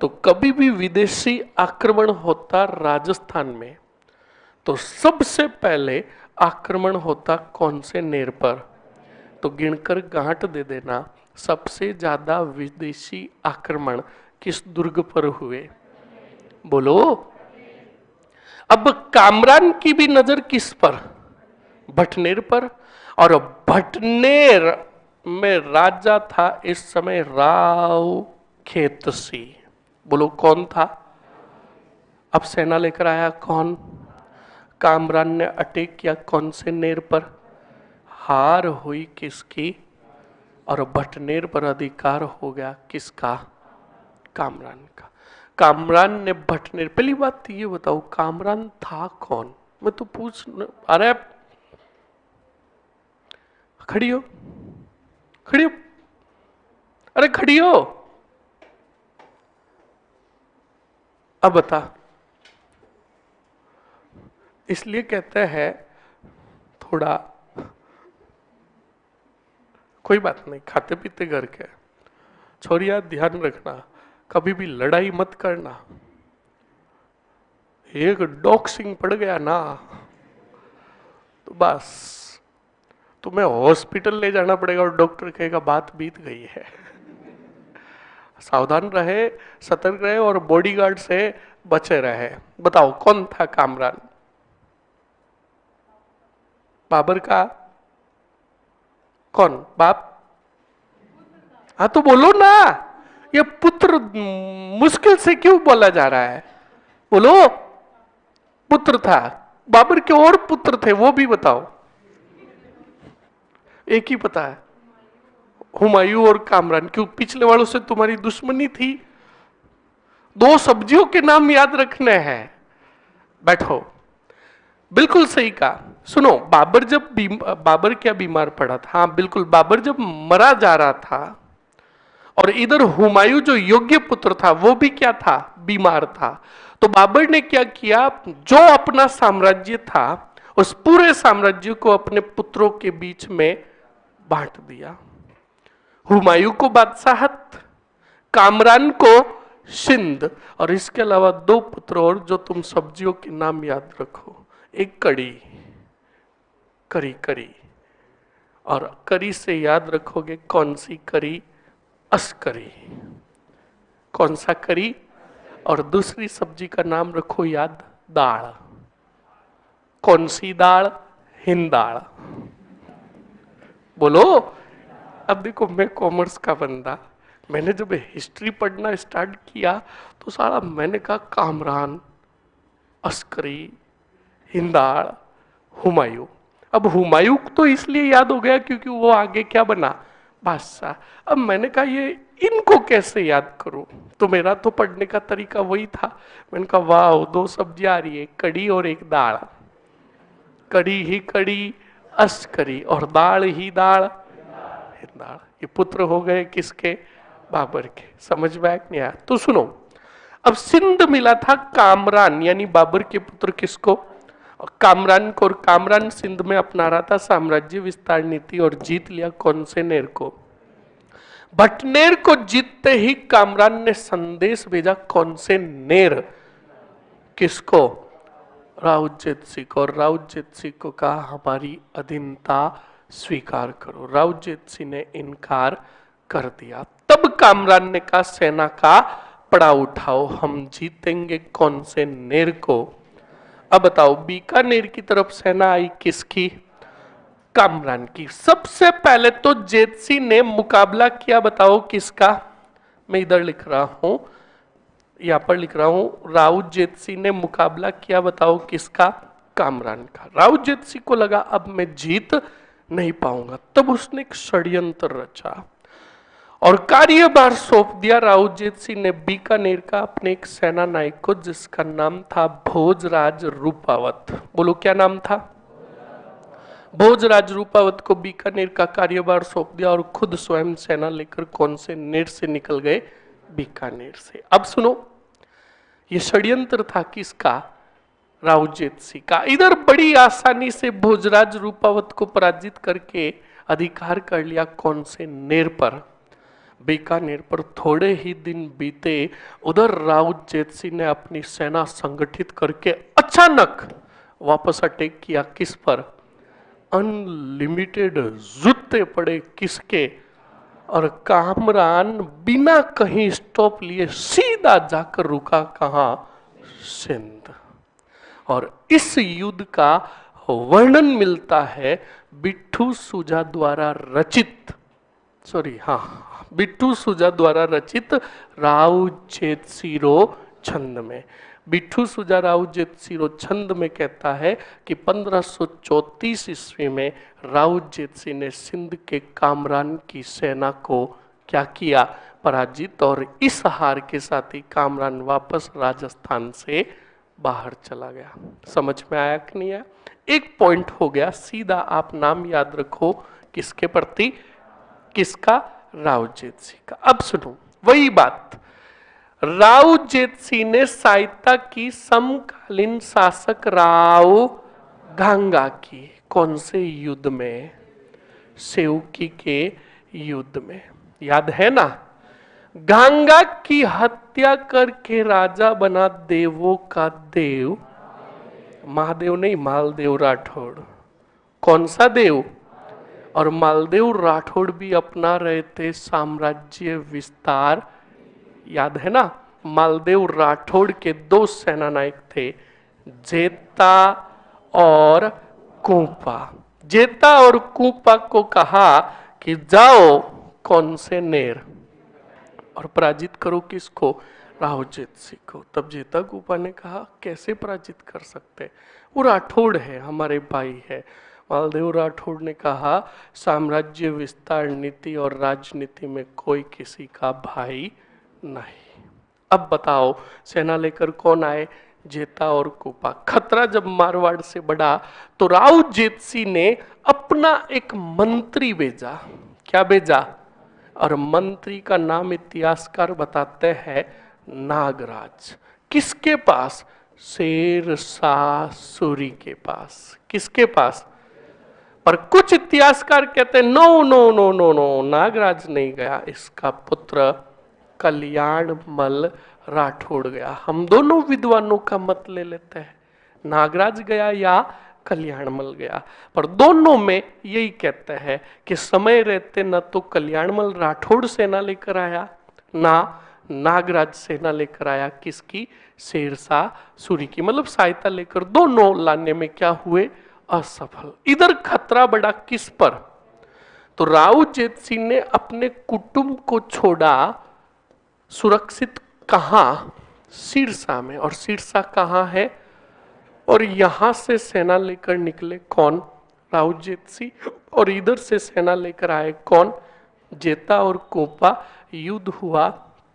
तो कभी भी विदेशी आक्रमण होता राजस्थान में, तो सबसे पहले आक्रमण होता कौन से नेर पर? तो गिनकर गांठ दे देना, सबसे ज्यादा विदेशी आक्रमण किस दुर्ग पर हुए? बोलो। अब कामरान की भी नजर किस पर? भटनेर पर। और भटनेर में राजा था इस समय राव खेतसी। बोलो कौन था? अब सेना लेकर आया कौन? कामरान ने अटैक किया कौन से नेर पर? हार हुई किसकी? और भटनेर पर अधिकार हो गया किसका? कामरान का। कामरान ने भटनेर, पहली बात ये बताओ, कामरान था कौन? मैं तो पूछ, अरे खड़ी हो, खड़ी हो, अरे खड़ी हो, अब बता। इसलिए कहते हैं थोड़ा, कोई बात नहीं, खाते पीते घर के छोरिया, ध्यान रखना, कभी भी लड़ाई मत करना। एक डॉक्सिंग पड़ गया ना, तो बस तुम्हें हॉस्पिटल ले जाना पड़ेगा, और डॉक्टर कहेगा बात बीत गई है। सावधान रहे, सतर्क रहे, और बॉडीगार्ड से बचे रहे। बताओ कौन था कामरान? बाबर का कौन बाप? हाँ तो बोलो ना, ये पुत्र मुश्किल से क्यों बोला जा रहा है? बोलो। पुत्र था। बाबर के और पुत्र थे, वो भी बताओ। एक ही पता है, हुमायूं और कामरान। क्यों? पिछले वालों से तुम्हारी दुश्मनी थी। दो सब्जियों के नाम याद रखने हैं। बैठो, बिल्कुल सही कहा। सुनो, बाबर क्या बीमार पड़ा था? हाँ बिल्कुल, बाबर जब मरा जा रहा था, और इधर हुमायूं जो योग्य पुत्र था वो भी क्या था? बीमार था। तो बाबर ने क्या किया? जो अपना साम्राज्य था, उस पूरे साम्राज्य को अपने पुत्रों के बीच में बांट दिया। हुमायूं को बादशाहत, कामरान को सिंध, और इसके अलावा दो पुत्र और जो तुम सब्जियों के नाम याद रखो। एक कड़ी, करी करी, और करी से याद रखोगे कौन सी करी? अस्करी। कौन सा करी? और दूसरी सब्जी का नाम रखो याद, दाल। कौन सी दाल? हिंद दाल। बोलो। अब देखो, मैं कॉमर्स का बंदा, मैंने जब हिस्ट्री पढ़ना स्टार्ट किया तो सारा मैंने कहा कामरान, अस्करी, हिंदाड़, हुमायूं। अब हुमायूं तो इसलिए याद हो गया क्योंकि वो आगे क्या बना? बादशाह। अब मैंने कहा ये इनको कैसे याद करूं? तो मेरा तो पढ़ने का तरीका वही था। मैंने कहा वाह, दो सब्जियां आ रही है, कड़ी और एक दाल। कड़ी ही कड़ी, अस्करी, और दाल ही दाल, हिंदाड़। ये पुत्र हो गए किसके? बाबर के। समझ में आया कि नहीं आया? तो सुनो, अब सिंध मिला था कामरान, यानी बाबर के पुत्र किसको? कामरान को। और कामरान सिंध में अपना रहा था साम्राज्य विस्तार नीति, और जीत लिया कौन से नेर को? भटनेर को। जीतते ही कामरान ने संदेश भेजा कौन से नेर? किसको? राउजेत सिंह को। और राउजेत सिंह को कहा हमारी अधीनता स्वीकार करो। राउजेत सिंह ने इनकार कर दिया। तब कामरान ने कहा सेना का पड़ाव उठाओ, हम जीतेंगे कौन से नेर को? अब बताओ, बीकानेर की तरफ सेना आई किसकी? कामरान की। सबसे पहले तो जेतसी ने मुकाबला किया, बताओ किसका? मैं इधर लिख रहा हूं, यहां पर लिख रहा हूं, राउत जेतसी ने मुकाबला किया, बताओ किसका? कामरान का। राउत जेतसी को लगा अब मैं जीत नहीं पाऊंगा, तब उसने एक षड्यंत्र रचा और कार्यभार सौंप दिया राउजेत सिंह ने बीकानेर का अपने एक सेना नायक को, जिसका नाम था भोजराज रूपावत। बोलो क्या नाम था? भोजराज रूपावत को बीकानेर का कार्यभार सौंप दिया और खुद स्वयं सेना लेकर कौन से नेर से निकल गए? बीकानेर से। अब सुनो, ये षड्यंत्र था किसका? राउजेत सिंह का। इधर बड़ी आसानी से भोजराज रूपावत को पराजित करके अधिकार कर लिया कौन से नेर पर? बीकानेर पर। थोड़े ही दिन बीते, उधर राउत जेत सिंह ने अपनी सेना संगठित करके अचानक वापस अटैक किया। किस पर? अनलिमिटेड जूते पड़े किसके? और कामरान बिना कहीं स्टॉप लिए सीधा जाकर रुका कहां? सिंध। और इस युद्ध का वर्णन मिलता है बिट्ठू सुजा द्वारा रचित, बिट्ठू सुजा द्वारा रचित राउजेत सिरो छंद में। बिट्ठू सुजा राउजेत सिरो छंद में कहता है कि 1534 ईस्वी में राउजेत सिंह ने सिंध के कामरान की सेना को क्या किया? पराजित। और इस हार के साथ ही कामरान वापस राजस्थान से बाहर चला गया। समझ में आया कि नहीं आया? एक पॉइंट हो गया। सीधा आप नाम याद रखो किसके प्रति? किसका? राउजेत सिंह का। अब सुनो वही बात, राउजेत सिंह ने सहायता की समकालीन शासक राव गांगा की। कौन से युद्ध में? सेवकी के युद्ध में। याद है ना? गांगा की हत्या करके राजा बना देवों का देव, महादेव नहीं, मालदेव राठौड़। कौन सा देव? और मालदेव राठौड़ भी अपना रहे थे साम्राज्य विस्तार। याद है ना? मालदेव राठौड़ के दो सेना नायक थे, जेता और कुंपा। जेता और कुंपा को कहा कि जाओ कौन से नेर और पराजित करो किसको? राउजेत सिंह को। तब जेता कुंपा ने कहा कैसे पराजित कर सकते, वो राठौड़ है, हमारे भाई है। मालदेव राठौड़ ने कहा साम्राज्य विस्तार नीति और राजनीति में कोई किसी का भाई नहीं। अब बताओ सेना लेकर कौन आए? जेता और कुंपा। खतरा जब मारवाड़ से बढ़ा तो राउजेत सिंह ने अपना एक मंत्री भेजा। क्या भेजा? और मंत्री का नाम इतिहासकार बताते हैं नागराज। किसके पास? शेरशाह सूरी के पास। किसके पास? पर कुछ इतिहासकार कहते हैं no no no no no, Nagraj नहीं गया, इसका पुत्र कल्याणमल राठौड़ गया। हम दोनों विद्वानों का मत ले लेते हैं। नागराज गया या कल्याणमल गया। पर दोनों में यही कहता है कि समय रहते न तो कल्याणमल राठौड़ सेना लेकर आया, ना नागराज सेना लेकर आया, किसकी? शेरशाह सूरी की। मतलब सहायता लेकर दोनों लाने में क्या हुए? असफल। इधर खतरा बढ़ा किस पर? तो राव जेत सिंह ने अपने कुटुंब को छोड़ा सुरक्षित कहां? सिरसा में। और सिरसा कहां है? और यहां से सेना लेकर निकले कौन? राउजेत सिंह। और इधर से सेना लेकर आए कौन? जेता और कोपा। युद्ध हुआ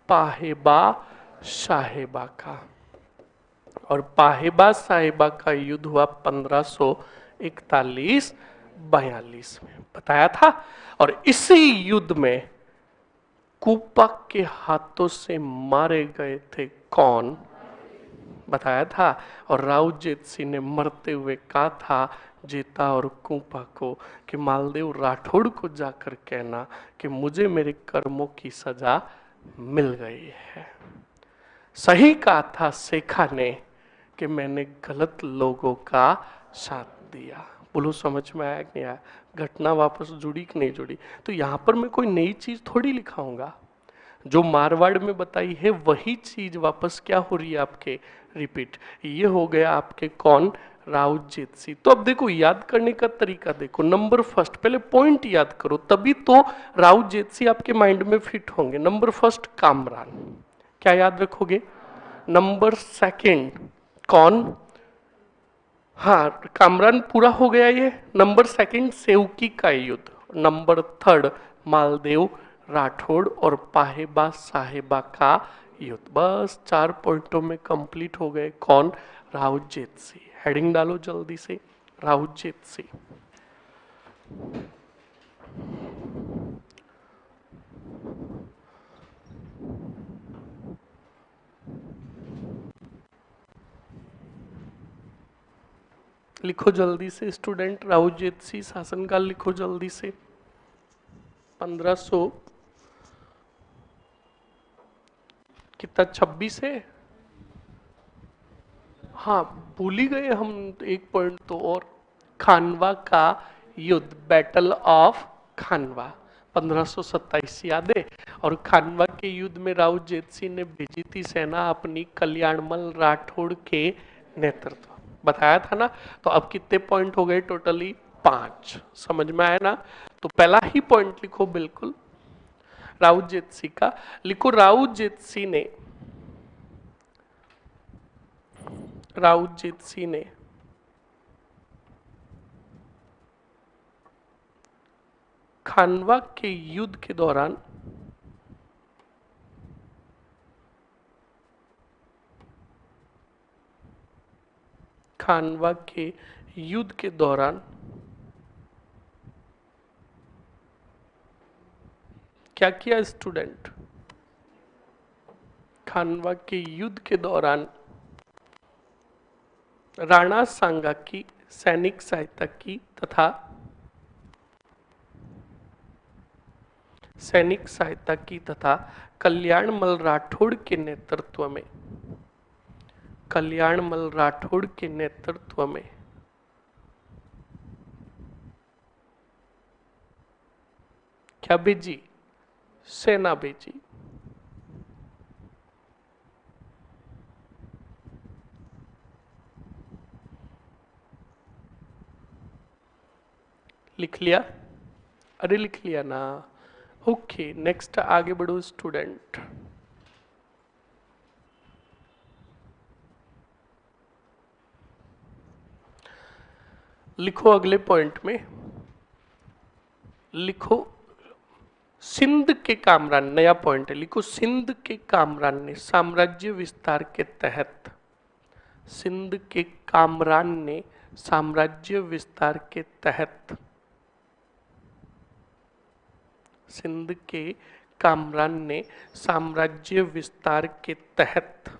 पाहेबा साहेबा का। और पाहेबा साहेबा का युद्ध हुआ 1541-42 में, बताया था। और इसी युद्ध में कोपा के हाथों से मारे गए थे कौन? बताया था। और राउजेत सिंह ने मरते हुए कहा था जेता और कुपा को कि मालदेव राठौड़ को जाकर कहना कि मुझे मेरे कर्मों की सजा मिल गई है। सही कहा था शेखा ने कि मैंने गलत लोगों का साथ दिया। बोलो समझ में आया कि नहीं आया? घटना वापस जुड़ी कि नहीं जुड़ी? तो यहां पर मैं कोई नई चीज थोड़ी लिखाऊंगा, जो मारवाड़ में बताई है वही चीज वापस क्या हो रही है आपके? रिपीट। ये हो गया आपके कौन? राउजेत सिंह। तो अब देखो याद करने का तरीका देखो। नंबर फर्स्ट, पहले पॉइंट याद करो, तभी तो राउजेत सिंह आपके माइंड में फिट होंगे। नंबर फर्स्ट कामरान, क्या याद रखोगे? नंबर सेकंड कौन? हाँ, कामरान पूरा हो गया ये। नंबर सेकंड सेवकी का युद्ध। नंबर थर्ड मालदेव राठौड़ और पाहेबा साहेबा का युद्ध। बस 4 पॉइंटों में कंप्लीट हो गए। कौन? राउजेत सिंह। हेडिंग डालो जल्दी से, राउजेत सिंह। लिखो जल्दी से स्टूडेंट, राउजेत सिंह शासनकाल लिखो जल्दी से। 1500 कितना? 26 है। हाँ, भूल ही गए हम एक पॉइंट तो और। खानवा का युद्ध, बैटल ऑफ खानवा 1527 याद है। और खानवा के युद्ध में राउजेत सिंह ने भेजी थी सेना अपनी कल्याणमल राठौड़ के नेतृत्व, बताया था ना। तो अब कितने पॉइंट हो गए टोटली? 5। समझ में आया ना? तो पहला ही पॉइंट लिखो बिल्कुल, राउजेत सिंह का लिखो। राउजेत सिंह ने खानवा के युद्ध के दौरान क्या किया स्टूडेंट? खानवा के युद्ध के दौरान राणा सांगा की सैनिक सहायता की तथा कल्याणमल राठौड़ के नेतृत्व में क्या भेजी? सेना भेजी। लिख लिया? अरे लिख लिया ना? ओके, नेक्स्ट आगे बढ़ो स्टूडेंट। लिखो अगले पॉइंट में, लिखो सिंध के कामरान, नया पॉइंट है, लिखो सिंध के कामरान ने साम्राज्य विस्तार के तहत, सिंध के कामरान ने साम्राज्य विस्तार के तहत, सिंध के कामरान ने साम्राज्य विस्तार के तहत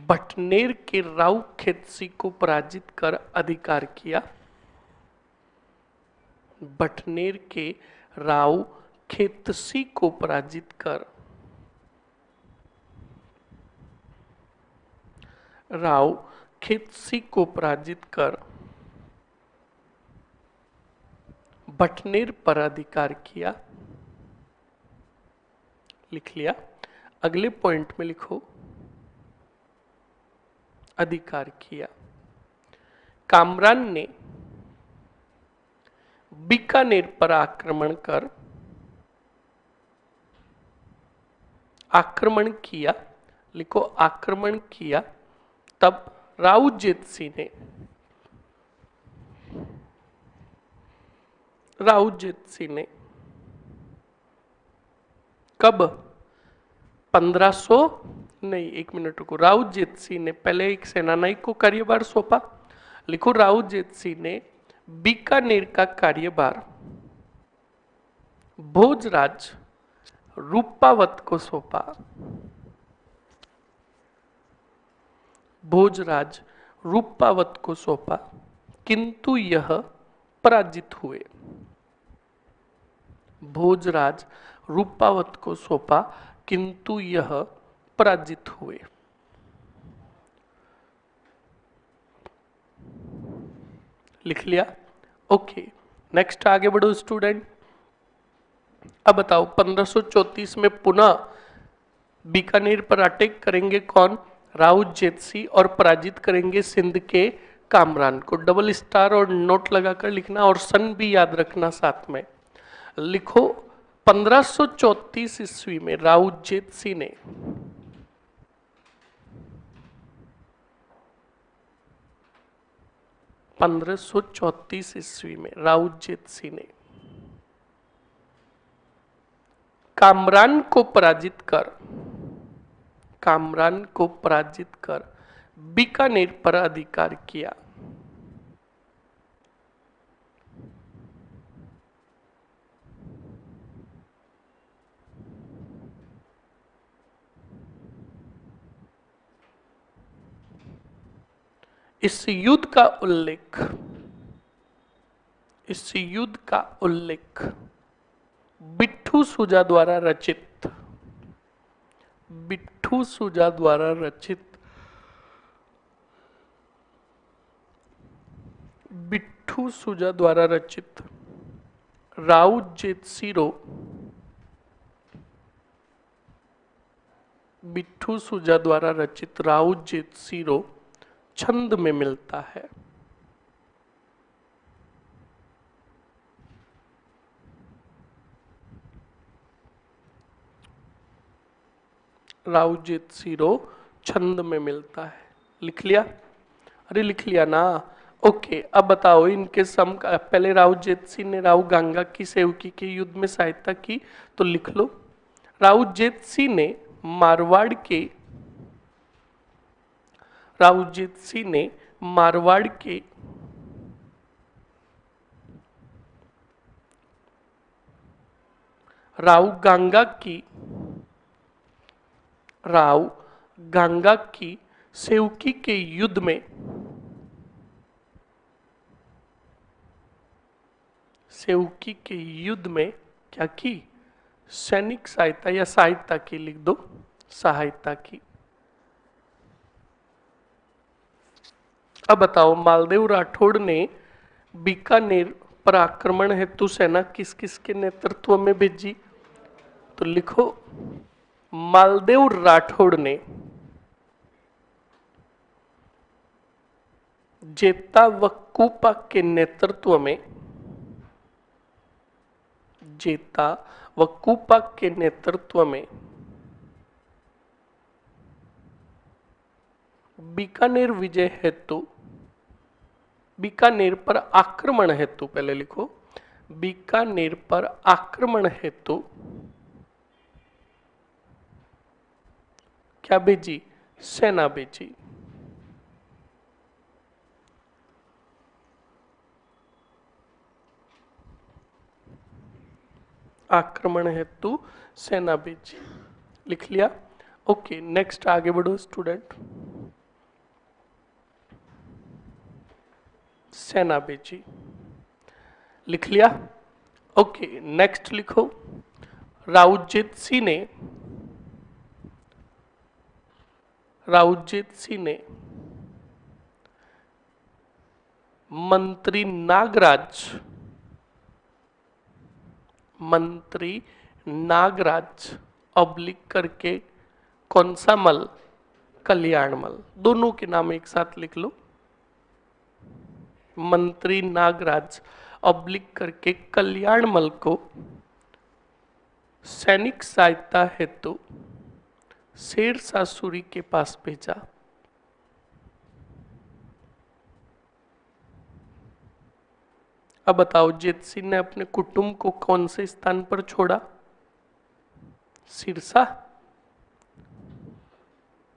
बटनेर के राव खेतसी को पराजित कर अधिकार किया। बटनेर के राव खेतसी को पराजित कर राव खित्सी को पराजित कर भटनेर पर अधिकार किया। लिख लिया। अगले पॉइंट में लिखो अधिकार किया। कामरान ने बीकानेर पर आक्रमण किया। लिखो आक्रमण किया। तब राउजेत सिंह ने कब 1500 नहीं, एक मिनट रुको। राउजेत सिंह ने पहले एक सेनानायक को कार्यभार सौंपा। लिखो राउजेत सिंह ने बीकानेर का कार्यभार भोजराज रूपावत को सौंपा। भोजराज रूपावत को सौंपा, किंतु यह पराजित हुए। भोजराज रूपावत को सौंपा, किंतु यह पराजित हुए। लिख लिया। ओके, नेक्स्ट आगे बढ़ो स्टूडेंट। अब बताओ 1534 में पुनः बीकानेर पर अटैक करेंगे कौन? राउजेत सिंह, और पराजित करेंगे सिंध के कामरान को। डबल स्टार और नोट लगाकर लिखना और सन भी याद रखना साथ में। लिखो 1534 ईस्वी में राउजेत सिंह ने 1534 ईस्वी में राउजेत सिंह ने कामरान को पराजित कर बीकानेर पर अधिकार किया। इस युद्ध का उल्लेख बिट्ठू सुजा द्वारा रचित राउजेत सिरो छंद में मिलता है। राउजेत सिरो छंद में मिलता है। लिख लिया? अरे लिख लिया ना। ओके, अब बताओ इनके सम। पहले राउजेत सिंह ने राव गांगा की सेवकी के युद्ध में सहायता की, तो लिख लो। राउजेत सिंह ने मारवाड़ के राव गांगा की सेवकी के युद्ध में क्या की? सैनिक सहायता या सहायता की, लिख दो सहायता की। अब बताओ मालदेव राठौड़ ने बीकानेर पर आक्रमण हेतु सेना किस किस के नेतृत्व में भेजी? तो लिखो मालदेव राठौड़ ने जेता व कूपा के नेतृत्व में बीकानेर पर आक्रमण हेतु, पहले लिखो बीकानेर पर आक्रमण हेतु क्या भेजी? सेना भेजी। आक्रमण हेतु सेना भेजी। लिख लिया? ओके, नेक्स्ट आगे बढ़ो स्टूडेंट। सेना भेजी। लिख लिया? ओके, नेक्स्ट लिखो राउजेत सिंह ने मंत्री नागराज, मंत्री नागराज ऑब्लिक करके कौन सा मल, कल्याण मल। दोनों के नाम एक साथ लिख लो। मंत्री नागराज ऑब्लिक करके कल्याण मल को सैनिक सहायता हेतु शेरशाह सूरी के पास भेजा। अब बताओ जीत सिंह ने अपने कुटुंब को कौन से स्थान पर छोड़ा? सिरसा।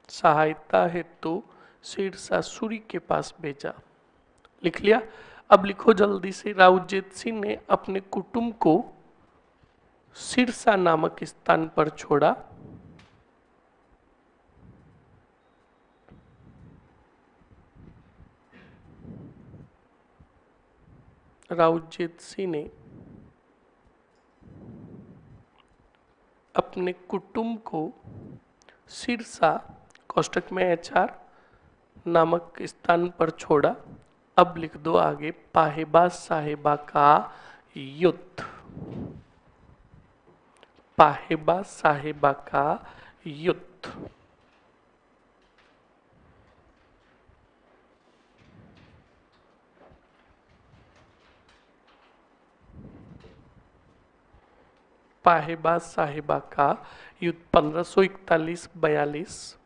सहायता हेतु शेरशाह सूरी के पास भेजा। लिख लिया। अब लिखो जल्दी से, राउजेत सिंह ने अपने कुटुंब को सिरसा नामक स्थान पर छोड़ा। राउजेत सिंह ने अपने कुटुंब को सिरसा कोष्टक में HR नामक स्थान पर छोड़ा। अब लिख दो आगे, पाहेबा साहेबा का युद्ध। पाहेबा साहेबा का युद्ध। पाहेबा साहेबा का युद्ध 1541-42,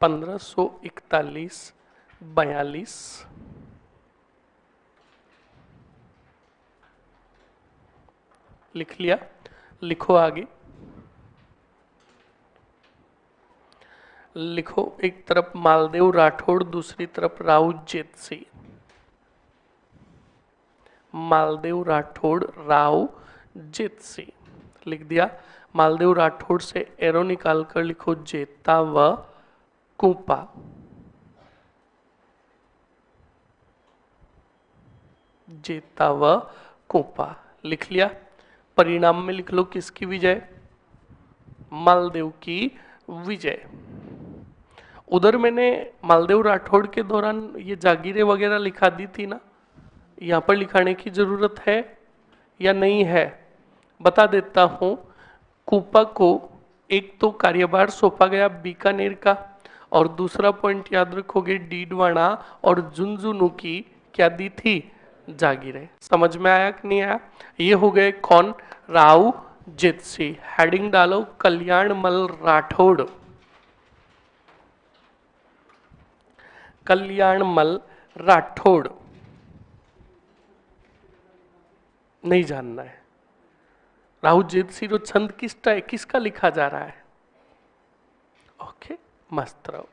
1541-42। लिख लिया। लिखो आगे। लिखो, एक तरफ मालदेव राठौड़, दूसरी तरफ राउजेत सिंह। मालदेव राठौड़, राउजेत सिंह। लिख दिया। मालदेव राठौड़ से एरो निकाल कर लिखो जेता व कुपा। जेता व कुपा। लिख लिया। परिणाम में लिख लो किसकी विजय? मालदेव की विजय। उधर मैंने मालदेव राठौड़ के दौरान ये जागीरें वगैरह लिखा दी थी ना, यहाँ पर लिखाने की जरूरत है या नहीं है? बता देता हूं। कूपा को एक तो कार्यभार सौंपा गया बीकानेर का, और दूसरा पॉइंट याद रखोगे, डीडवाना और झुंझुनू की क्या दी थी? जागीरें। समझ में आया कि नहीं आया? ये हो गए कौन? राउजेत सिंह। हेडिंग डालो कल्याणमल राठौड़। कल्याणमल राठौड़ नहीं जानना है। राउजेत सिंह जो छंद किसका लिखा जा रहा है? ओके, मस्त रहो।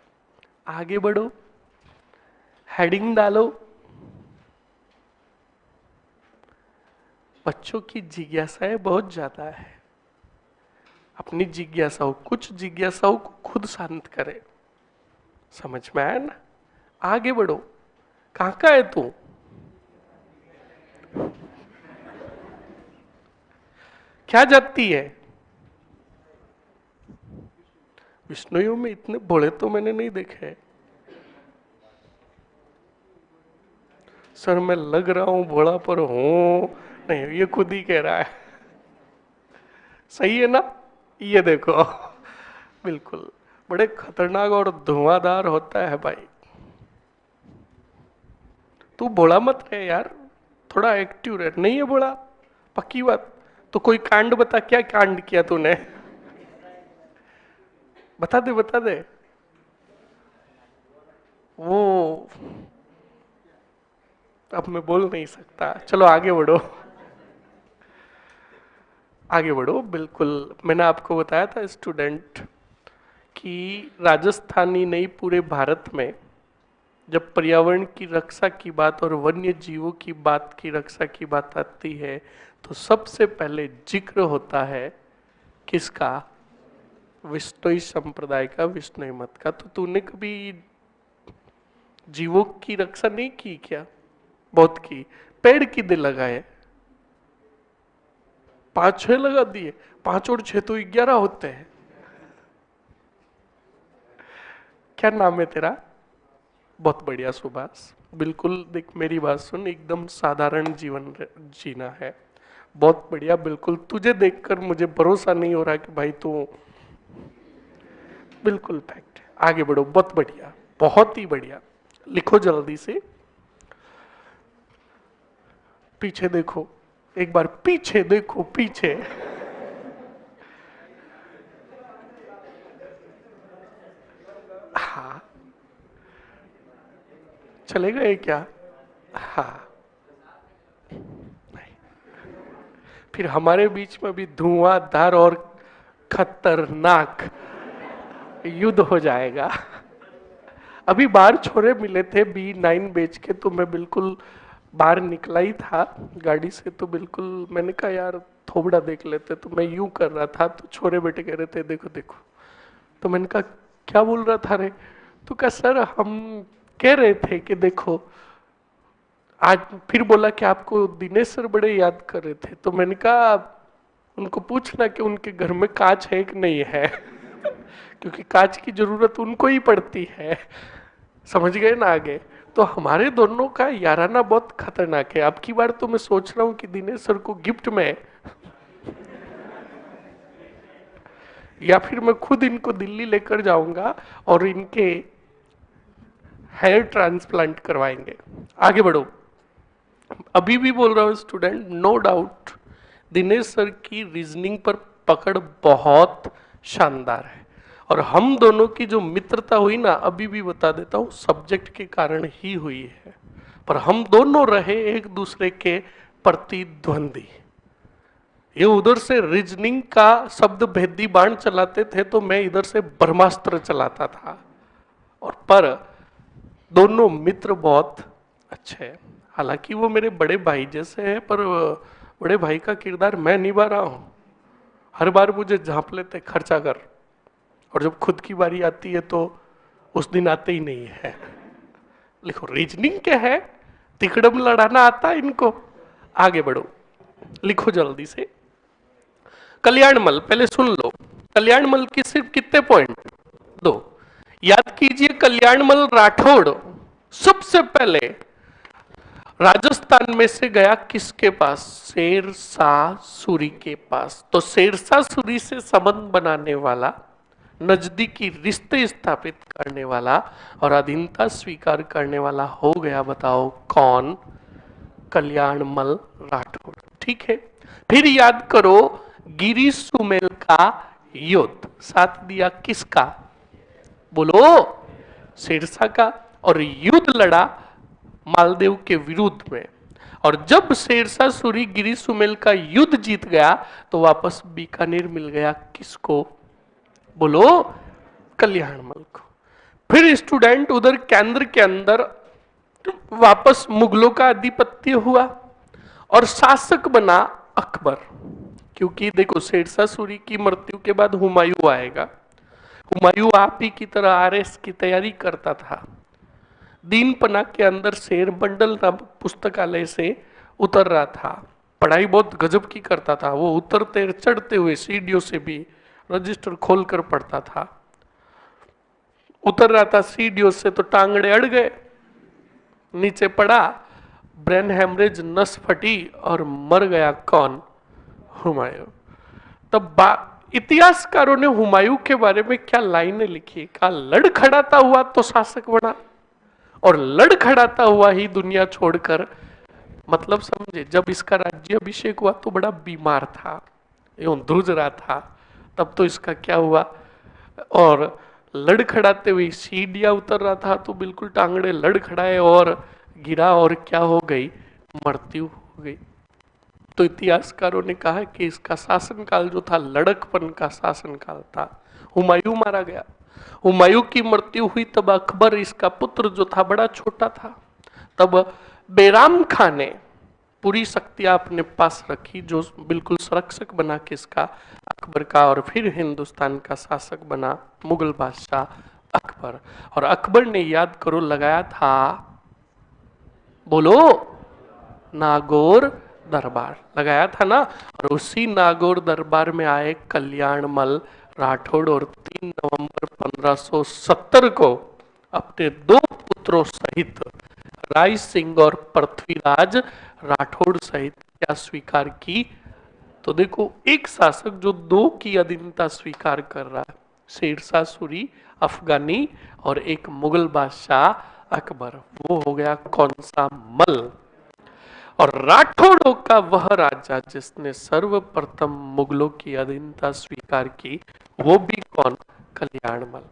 आगे बढ़ो, हेडिंग डालो। बच्चों की जिज्ञासाएं बहुत ज्यादा है। अपनी जिज्ञासाओं, कुछ जिज्ञासाओं को खुद शांत करें। समझ में आया ना? आगे बढ़ो। कहां का है तू? क्या जाती है? विष्णुइयों में इतने भोले तो मैंने नहीं देखे। सर मैं लग रहा हूं भोला पर हूं नहीं, ये खुद ही कह रहा है। सही है ना? ये देखो, बिल्कुल बड़े खतरनाक और धुआंधार होता है भाई। तू भोला मत रहे यार, थोड़ा एक्टिव रहे। नहीं है भोला, पक्की बात। तो कोई कांड बता, क्या कांड किया तूने? बता दे, बता दे। वो अब मैं बोल नहीं सकता। चलो आगे बढ़ो। आगे बढ़ो। बिल्कुल, मैंने आपको बताया था स्टूडेंट कि राजस्थानी नहीं पूरे भारत में जब पर्यावरण की रक्षा की बात और वन्य जीवों की बात की रक्षा की बात आती है तो सबसे पहले जिक्र होता है किसका? विष्णुई संप्रदाय का, विष्णुई मत का। तो तूने कभी जीवों की रक्षा नहीं की क्या? बहुत की। पेड़ कितने लगाए? 5-6 लगा दिए। 5 और 6 तो 11 होते हैं। क्या नाम है तेरा? बहुत बढ़िया सुभाष, बिल्कुल देख मेरी बात सुन, एकदम साधारण जीवन जीना है। बहुत बढ़िया, बिल्कुल तुझे देखकर मुझे भरोसा नहीं हो रहा कि भाई तू बिल्कुल फैक्ट है। आगे बढ़ो, बहुत बढ़िया, बहुत ही बढ़िया। लिखो जल्दी से, पीछे देखो, एक बार पीछे देखो, पीछे। हाँ, चले गए क्या? हाँ, नहीं, फिर हमारे बीच में भी धुआंधार और खतरनाक युद्ध हो जाएगा। अभी बाहर छोरे मिले थे B9 बेच के, तो मैं बिल्कुल बाहर निकला ही था गाड़ी से, तो बिल्कुल मैंने कहा यार थोबड़ा देख लेते, तो मैं यूं कर रहा था तो छोरे बेटे कह रहे थे देखो देखो, तो मैंने कहा क्या बोल रहा था रे? तो कहा सर हम कह रहे थे कि देखो आज, फिर बोला कि आपको दिनेश सर बड़े याद कर रहे थे, तो मैंने कहा उनको पूछना कि उनके घर में कांच है कि नहीं है। क्योंकि कांच की जरूरत उनको ही पड़ती है, समझ गए ना आगे। तो हमारे दोनों का याराना बहुत खतरनाक है। अब की बार तो मैं सोच रहा हूं कि दिनेश सर को गिफ्ट में, या फिर मैं खुद इनको दिल्ली लेकर जाऊंगा और इनके हेयर ट्रांसप्लांट करवाएंगे। आगे बढ़ो, अभी भी बोल रहा हूं student, no doubt Dinesh sir की रीजनिंग पर पकड़ बहुत शानदार है, और हम दोनों की जो मित्रता हुई ना, अभी भी बता देता हूं, सब्जेक्ट के कारण ही हुई है। पर हम दोनों रहे एक दूसरे के प्रतिद्वंदी। ये उधर से रीजनिंग का शब्द भेदी बाण चलाते थे, तो मैं इधर से ब्रह्मास्त्र चलाता था। और पर दोनों मित्र बहुत अच्छे हैं। हालांकि वो मेरे बड़े भाई जैसे हैं, पर बड़े भाई का किरदार मैं निभा रहा हूं। हर बार मुझे झांप लेते खर्चा कर, और जब खुद की बारी आती है तो उस दिन आते ही नहीं है। लिखो, रीजनिंग क्या है, तिकड़म लड़ाना आता है इनको। आगे बढ़ो, लिखो जल्दी से, कल्याणमल पहले सुन लो। कल्याणमल की सिर्फ कितने पॉइंट? 2। याद कीजिए, कल्याणमल राठौड़ सबसे पहले राजस्थान में से गया किसके पास? शेरशाह सूरी के पास। तो शेरशाह सूरी से संबंध बनाने वाला, नजदीकी रिश्ते स्थापित करने वाला और अधीनता स्वीकार करने वाला हो गया, बताओ कौन? कल्याणमल राठौड़। ठीक है, फिर याद करो, गिरी सुमेल का युद्ध साथ दिया किसका? बोलो, शेरशाह का। और युद्ध लड़ा मालदेव के विरुद्ध में, और जब शेरशाह सूरी गिरी सुमेल का युद्ध जीत गया तो वापस बीकानेर मिल गया किसको? बोलो, कल्याणमल को। फिर स्टूडेंट उधर केंद्र के अंदर वापस मुगलों का आधिपत्य हुआ और शासक बना अकबर। क्योंकि देखो, शेरशाह सूरी की मृत्यु के बाद हुमायूं आएगा। हुमायूं आप ही की तरह आरएस की तैयारी करता था। दीनपना के अंदर शेर बंडल नामक पुस्तकालय से उतर रहा था। पढ़ाई बहुत गजब की करता था वो, उतरते चढ़ते हुए सीढ़ियों से भी रजिस्टर खोलकर पढ़ता था। उतर रहा था सीढ़ियों से तो टांगड़े अड़ गए, नीचे पड़ा, ब्रेन हेमरेज, नस फटी और मर गया कौन? हुमायूं। तब इतिहासकारों ने हुमायूं के बारे में क्या लाइनें लिखी? कहा लड़खड़ाता हुआ तो शासक बना, और लड़खड़ाता हुआ ही दुनिया छोड़कर, मतलब समझे, जब इसका राज्य अभिषेक हुआ तो बड़ा बीमार था, यूं ध्रुज रहा था, तब तो इसका क्या हुआ? और लड़खड़ाते हुए सीढ़ियां उतर रहा था तो बिल्कुल टांगड़े लड़खड़ाए और गिरा, और क्या हो गई? मृत्यु हो गई। तो इतिहासकारों ने कहा कि इसका शासनकाल जो था, लड़कपन का शासनकाल था। हुमायूं मारा गया, हुमायूं की मृत्यु हुई, तब अकबर इसका पुत्र जो था बड़ा छोटा था। तब बैराम खान ने पूरी शक्तियां अपने पास रखी, जो बिल्कुल संरक्षक बना किसका? अकबर का। और फिर हिंदुस्तान का शासक बना मुगल बादशाह अकबर। और अकबर ने, याद करो, लगाया था, बोलो, नागौर दरबार लगाया था ना। और उसी नागौर दरबार में आए कल्याणमल राठौड़, और 3 नवंबर 1570 को अपने दो पुत्रों सहित राय सिंह और पृथ्वीराज राठौड़ सहित क्या स्वीकार की? तो देखो, एक शासक जो दो की अधीनता स्वीकार कर रहा है, शेरशाह सूरी अफगानी और एक मुगल बादशाह अकबर, वो हो गया कौन सा? मल। और राठौड़ों का वह राजा जिसने सर्वप्रथम मुगलों की अधीनता स्वीकार की, वो भी कौन? कल्याणमल।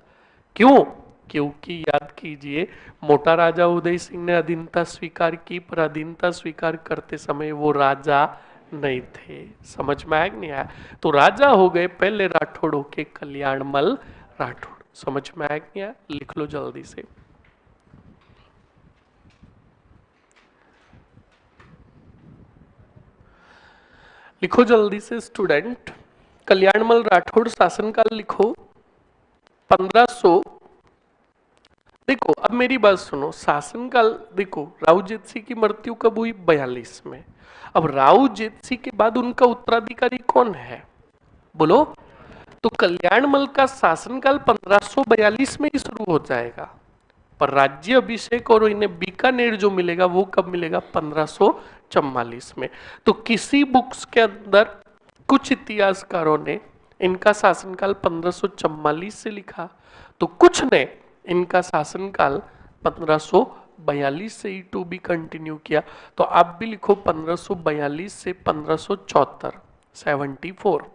क्यों? क्योंकि याद कीजिए, मोटा राजा उदय सिंह ने अधीनता स्वीकार की, पर अधीनता स्वीकार करते समय वो राजा नहीं थे। समझ में आया कि नहीं आया? तो राजा हो गए पहले राठौड़ों के कल्याणमल राठौड़। समझ में आया कि नहीं आया? लिख लो जल्दी से। लिखो जल्दी से स्टूडेंट। कल्याणमल राठौड़ शासनकाल लिखो 1500। देखो अब मेरी बात सुनो, शासनकाल देखो, राव जेतसी की मृत्यु कब हुई? 42 में। अब राव जेतसी के बाद उनका उत्तराधिकारी कौन है? बोलो। तो कल्याणमल का शासनकाल 1542 में ही शुरू हो जाएगा, पर राज्य अभिषेक और इन्हें बीकानेर जो मिलेगा वो कब मिलेगा? 1544 में। तो किसी बुक्स के अंदर कुछ इतिहासकारों ने इनका शासनकाल 1544 से लिखा, तो कुछ ने इनका शासनकाल 1542 से ही टू बी कंटिन्यू किया। तो आप भी लिखो 1542 से 1574, 74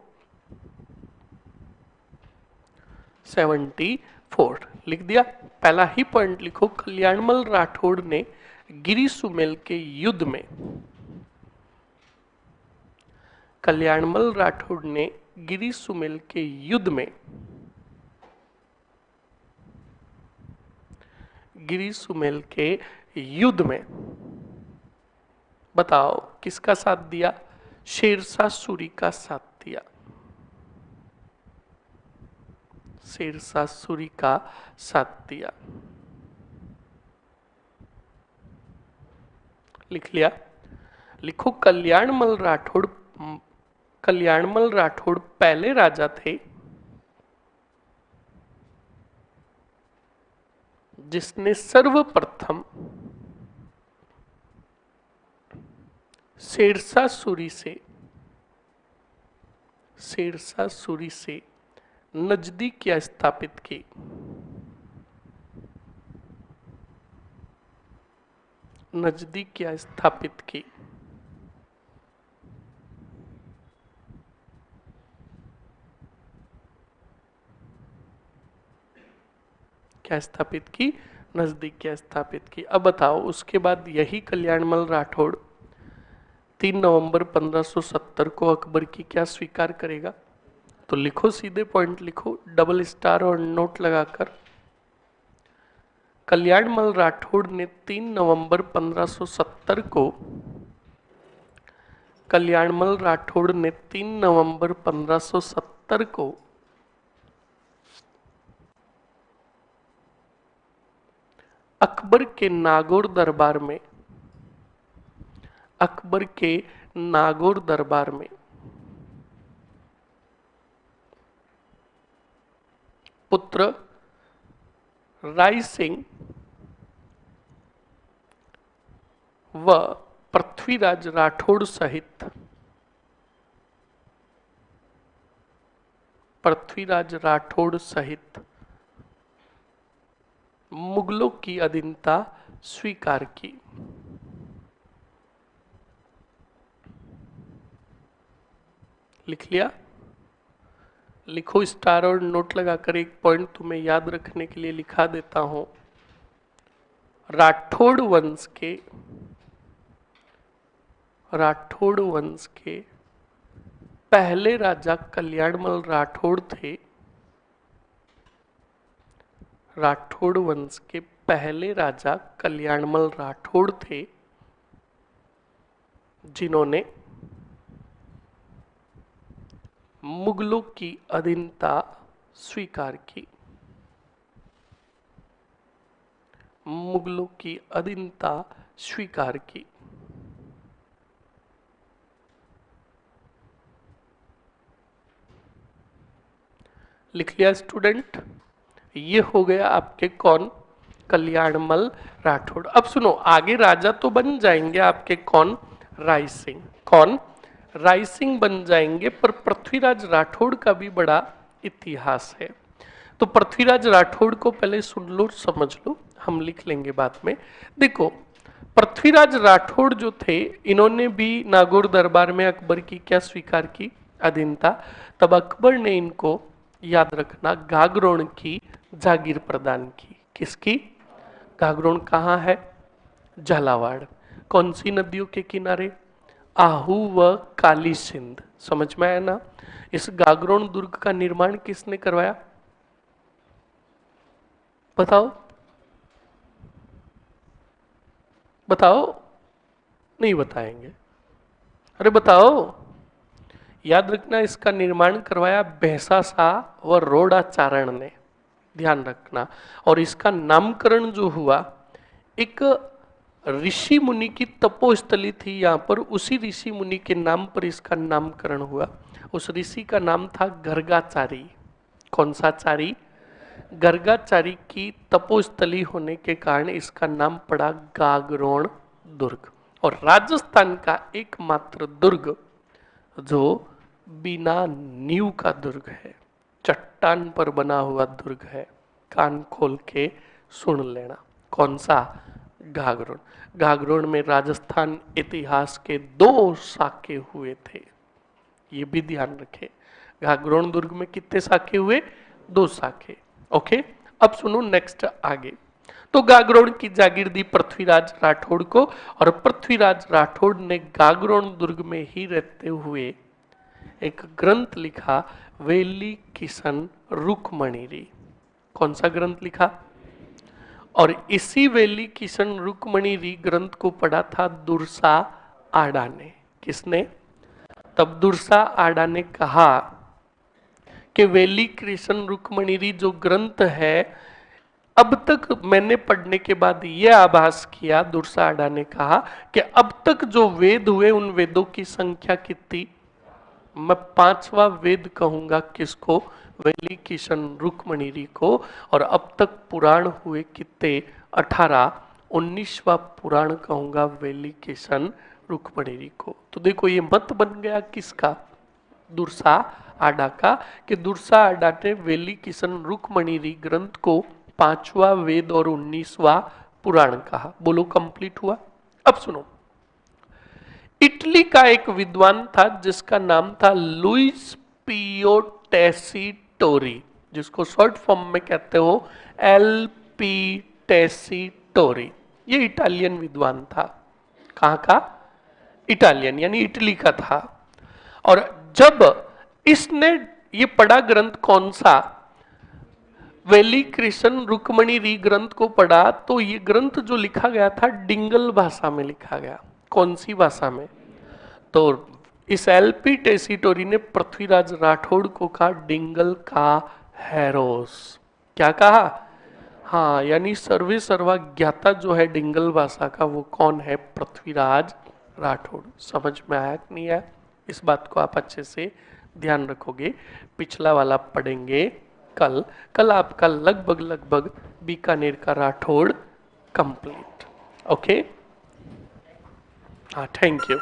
लिख दिया। पहला ही पॉइंट लिखो, कल्याणमल राठौड़ ने गिरी सुमेल के युद्ध में, कल्याणमल राठौड़ ने गिरी सुमेल के युद्ध में, गिरी सुमेल के युद्ध में बताओ किसका साथ दिया? शेरशाह सूरी का साथ दिया। शेरशाह सूरी का साथ दिया। लिख लिया? लिखो कल्याणमल राठौड़, कल्याणमल राठौड़ पहले राजा थे जिसने सर्वप्रथम शेरशाह सूरी से, शेरशाह सूरी से नजदीकियां स्थापित की। नजदीकियां स्थापित की। क्या स्थापित की? नजदीक क्या स्थापित की। अब बताओ, उसके बाद यही कल्याणमल राठौड़ 3 नवंबर 1570 को अकबर की क्या स्वीकार करेगा? तो लिखो, सीधे पॉइंट लिखो, डबल स्टार और नोट लगाकर। कल्याणमल राठौड़ ने 3 नवंबर 1570 को, कल्याणमल राठौड़ ने 3 नवंबर 1570 को अकबर के नागौर दरबार में, अकबर के नागौर दरबार में पुत्र राय सिंह व पृथ्वीराज राठौड़ सहित, पृथ्वीराज राठौड़ सहित मुगलों की अधीनता स्वीकार की। लिख लिया? लिखो स्टार और नोट लगाकर। एक पॉइंट तुम्हें याद रखने के लिए लिखा देता हूं। राठौड़ वंश के, राठौड़ वंश के पहले राजा कल्याणमल राठौड़ थे। राठौड़ वंश के पहले राजा कल्याणमल राठौड़ थे जिन्होंने मुगलों की अधीनता स्वीकार की। मुगलों की अधीनता स्वीकार की। लिख लिया स्टूडेंट? ये हो गया आपके कौन? कल्याणमल राठौड़। अब सुनो, आगे राजा तो बन जाएंगे आपके कौन, राय सिंह, कौन, राय सिंह बन जाएंगे, पर पृथ्वीराज राठौड़ का भी बड़ा इतिहास है। तो पृथ्वीराज राठौड़ को पहले सुन लो, समझ लो, हम लिख लेंगे बाद में। देखो, पृथ्वीराज राठौड़ जो थे, इन्होंने भी नागौर दरबार में अकबर की क्या स्वीकार की, अधीनता। तब अकबर ने इनको, याद रखना, गागरोन की जागीर प्रदान की। किसकी? गागरोन कहाँ है? झालावाड़। कौन सी नदियों के किनारे? आहू व काली सिंध। समझ में आया ना? इस गागरोन दुर्ग का निर्माण किसने करवाया, बताओ बताओ? नहीं बताएंगे, अरे बताओ। याद रखना, इसका निर्माण करवाया भैंसा शाह व रोडाचारण ने, ध्यान रखना। और इसका नामकरण जो हुआ, एक ऋषि मुनि की तपोस्थली थी यहाँ पर, उसी ऋषि मुनि के नाम पर इसका नामकरण हुआ। उस ऋषि का नाम था गर्गाचारी। कौन सा चारी? गर्गाचारी की तपोस्थली होने के कारण इसका नाम पड़ा गागरोन दुर्ग। और राजस्थान का एकमात्र दुर्ग जो बिना नींव का दुर्ग है, चट्टान पर बना हुआ दुर्ग है। कान खोल के सुन लेना, कौन सा? घाघरोन। घाघरोन में राजस्थान इतिहास के 2 साके हुए थे, ये भी ध्यान रखे। घाघरोन दुर्ग में कितने साके हुए? 2 साके। ओके, अब सुनो नेक्स्ट आगे। तो गागरोन की जागीर दी पृथ्वीराज राठौड़ को, और पृथ्वीराज राठौड़ ने गागरोन दुर्ग में ही रहते हुए एक ग्रंथ लिखा, वेली किशन रुक्मणीरी। कौन सा ग्रंथ लिखा? और इसी वेली किशन रुक्मणीरी ग्रंथ को पढ़ा था दुर्सा आडा ने। किसने? तब दुर्सा आडा ने कहा कि वेली कृष्ण रुक्मणीरी जो ग्रंथ है, अब तक मैंने पढ़ने के बाद यह आभास किया, दुर्सा आडा ने कहा कि अब तक जो वेद हुए उन वेदों की संख्या कितनी? मैं 5वां वेद कहूंगा किसको? वेली किशन रुक्मणीरी को। और अब तक पुराण हुए कितने? 18। 19वां पुराण कहूंगा वेली किशन रुक्मणीरी को। तो देखो, ये मत बन गया किसका? दुर्सा आडा का, कि दुर्सा आडा ने वेली किशन रुक्मणीरी ग्रंथ को 5वां वेद और 19वां पुराण कहा। बोलो, कंप्लीट हुआ? अब सुनो, इटली का एक विद्वान था जिसका नाम था लुइस पियो टेसीटोरी, जिसको शॉर्ट फॉर्म में कहते हो LP टेसीटोरी। ये इटालियन विद्वान था। कहाँ का? इटालियन, यानी इटली का था। और जब इसने ये पढ़ा ग्रंथ, कौन सा? वेली कृष्ण रुक्मणीरी ग्रंथ को पढ़ा, तो ये ग्रंथ जो लिखा गया था डिंगल भाषा में लिखा गया। कौन सी भाषा में? तो इस LP टेसीटोरी ने पृथ्वीराज राठौड़ को कहा डिंगल का हैरोस। क्या कहा? हाँ, यानी सर्वे सर्वा ज्ञाता जो है डिंगल भाषा का, वो कौन है? पृथ्वीराज राठौड़। समझ में आया कि नहीं आया? इस बात को आप अच्छे से ध्यान रखोगे। पिछला वाला पढ़ेंगे कल आपका लगभग बीकानेर का राठौड़ कंप्लीट। ओके, हाँ, थैंक यू।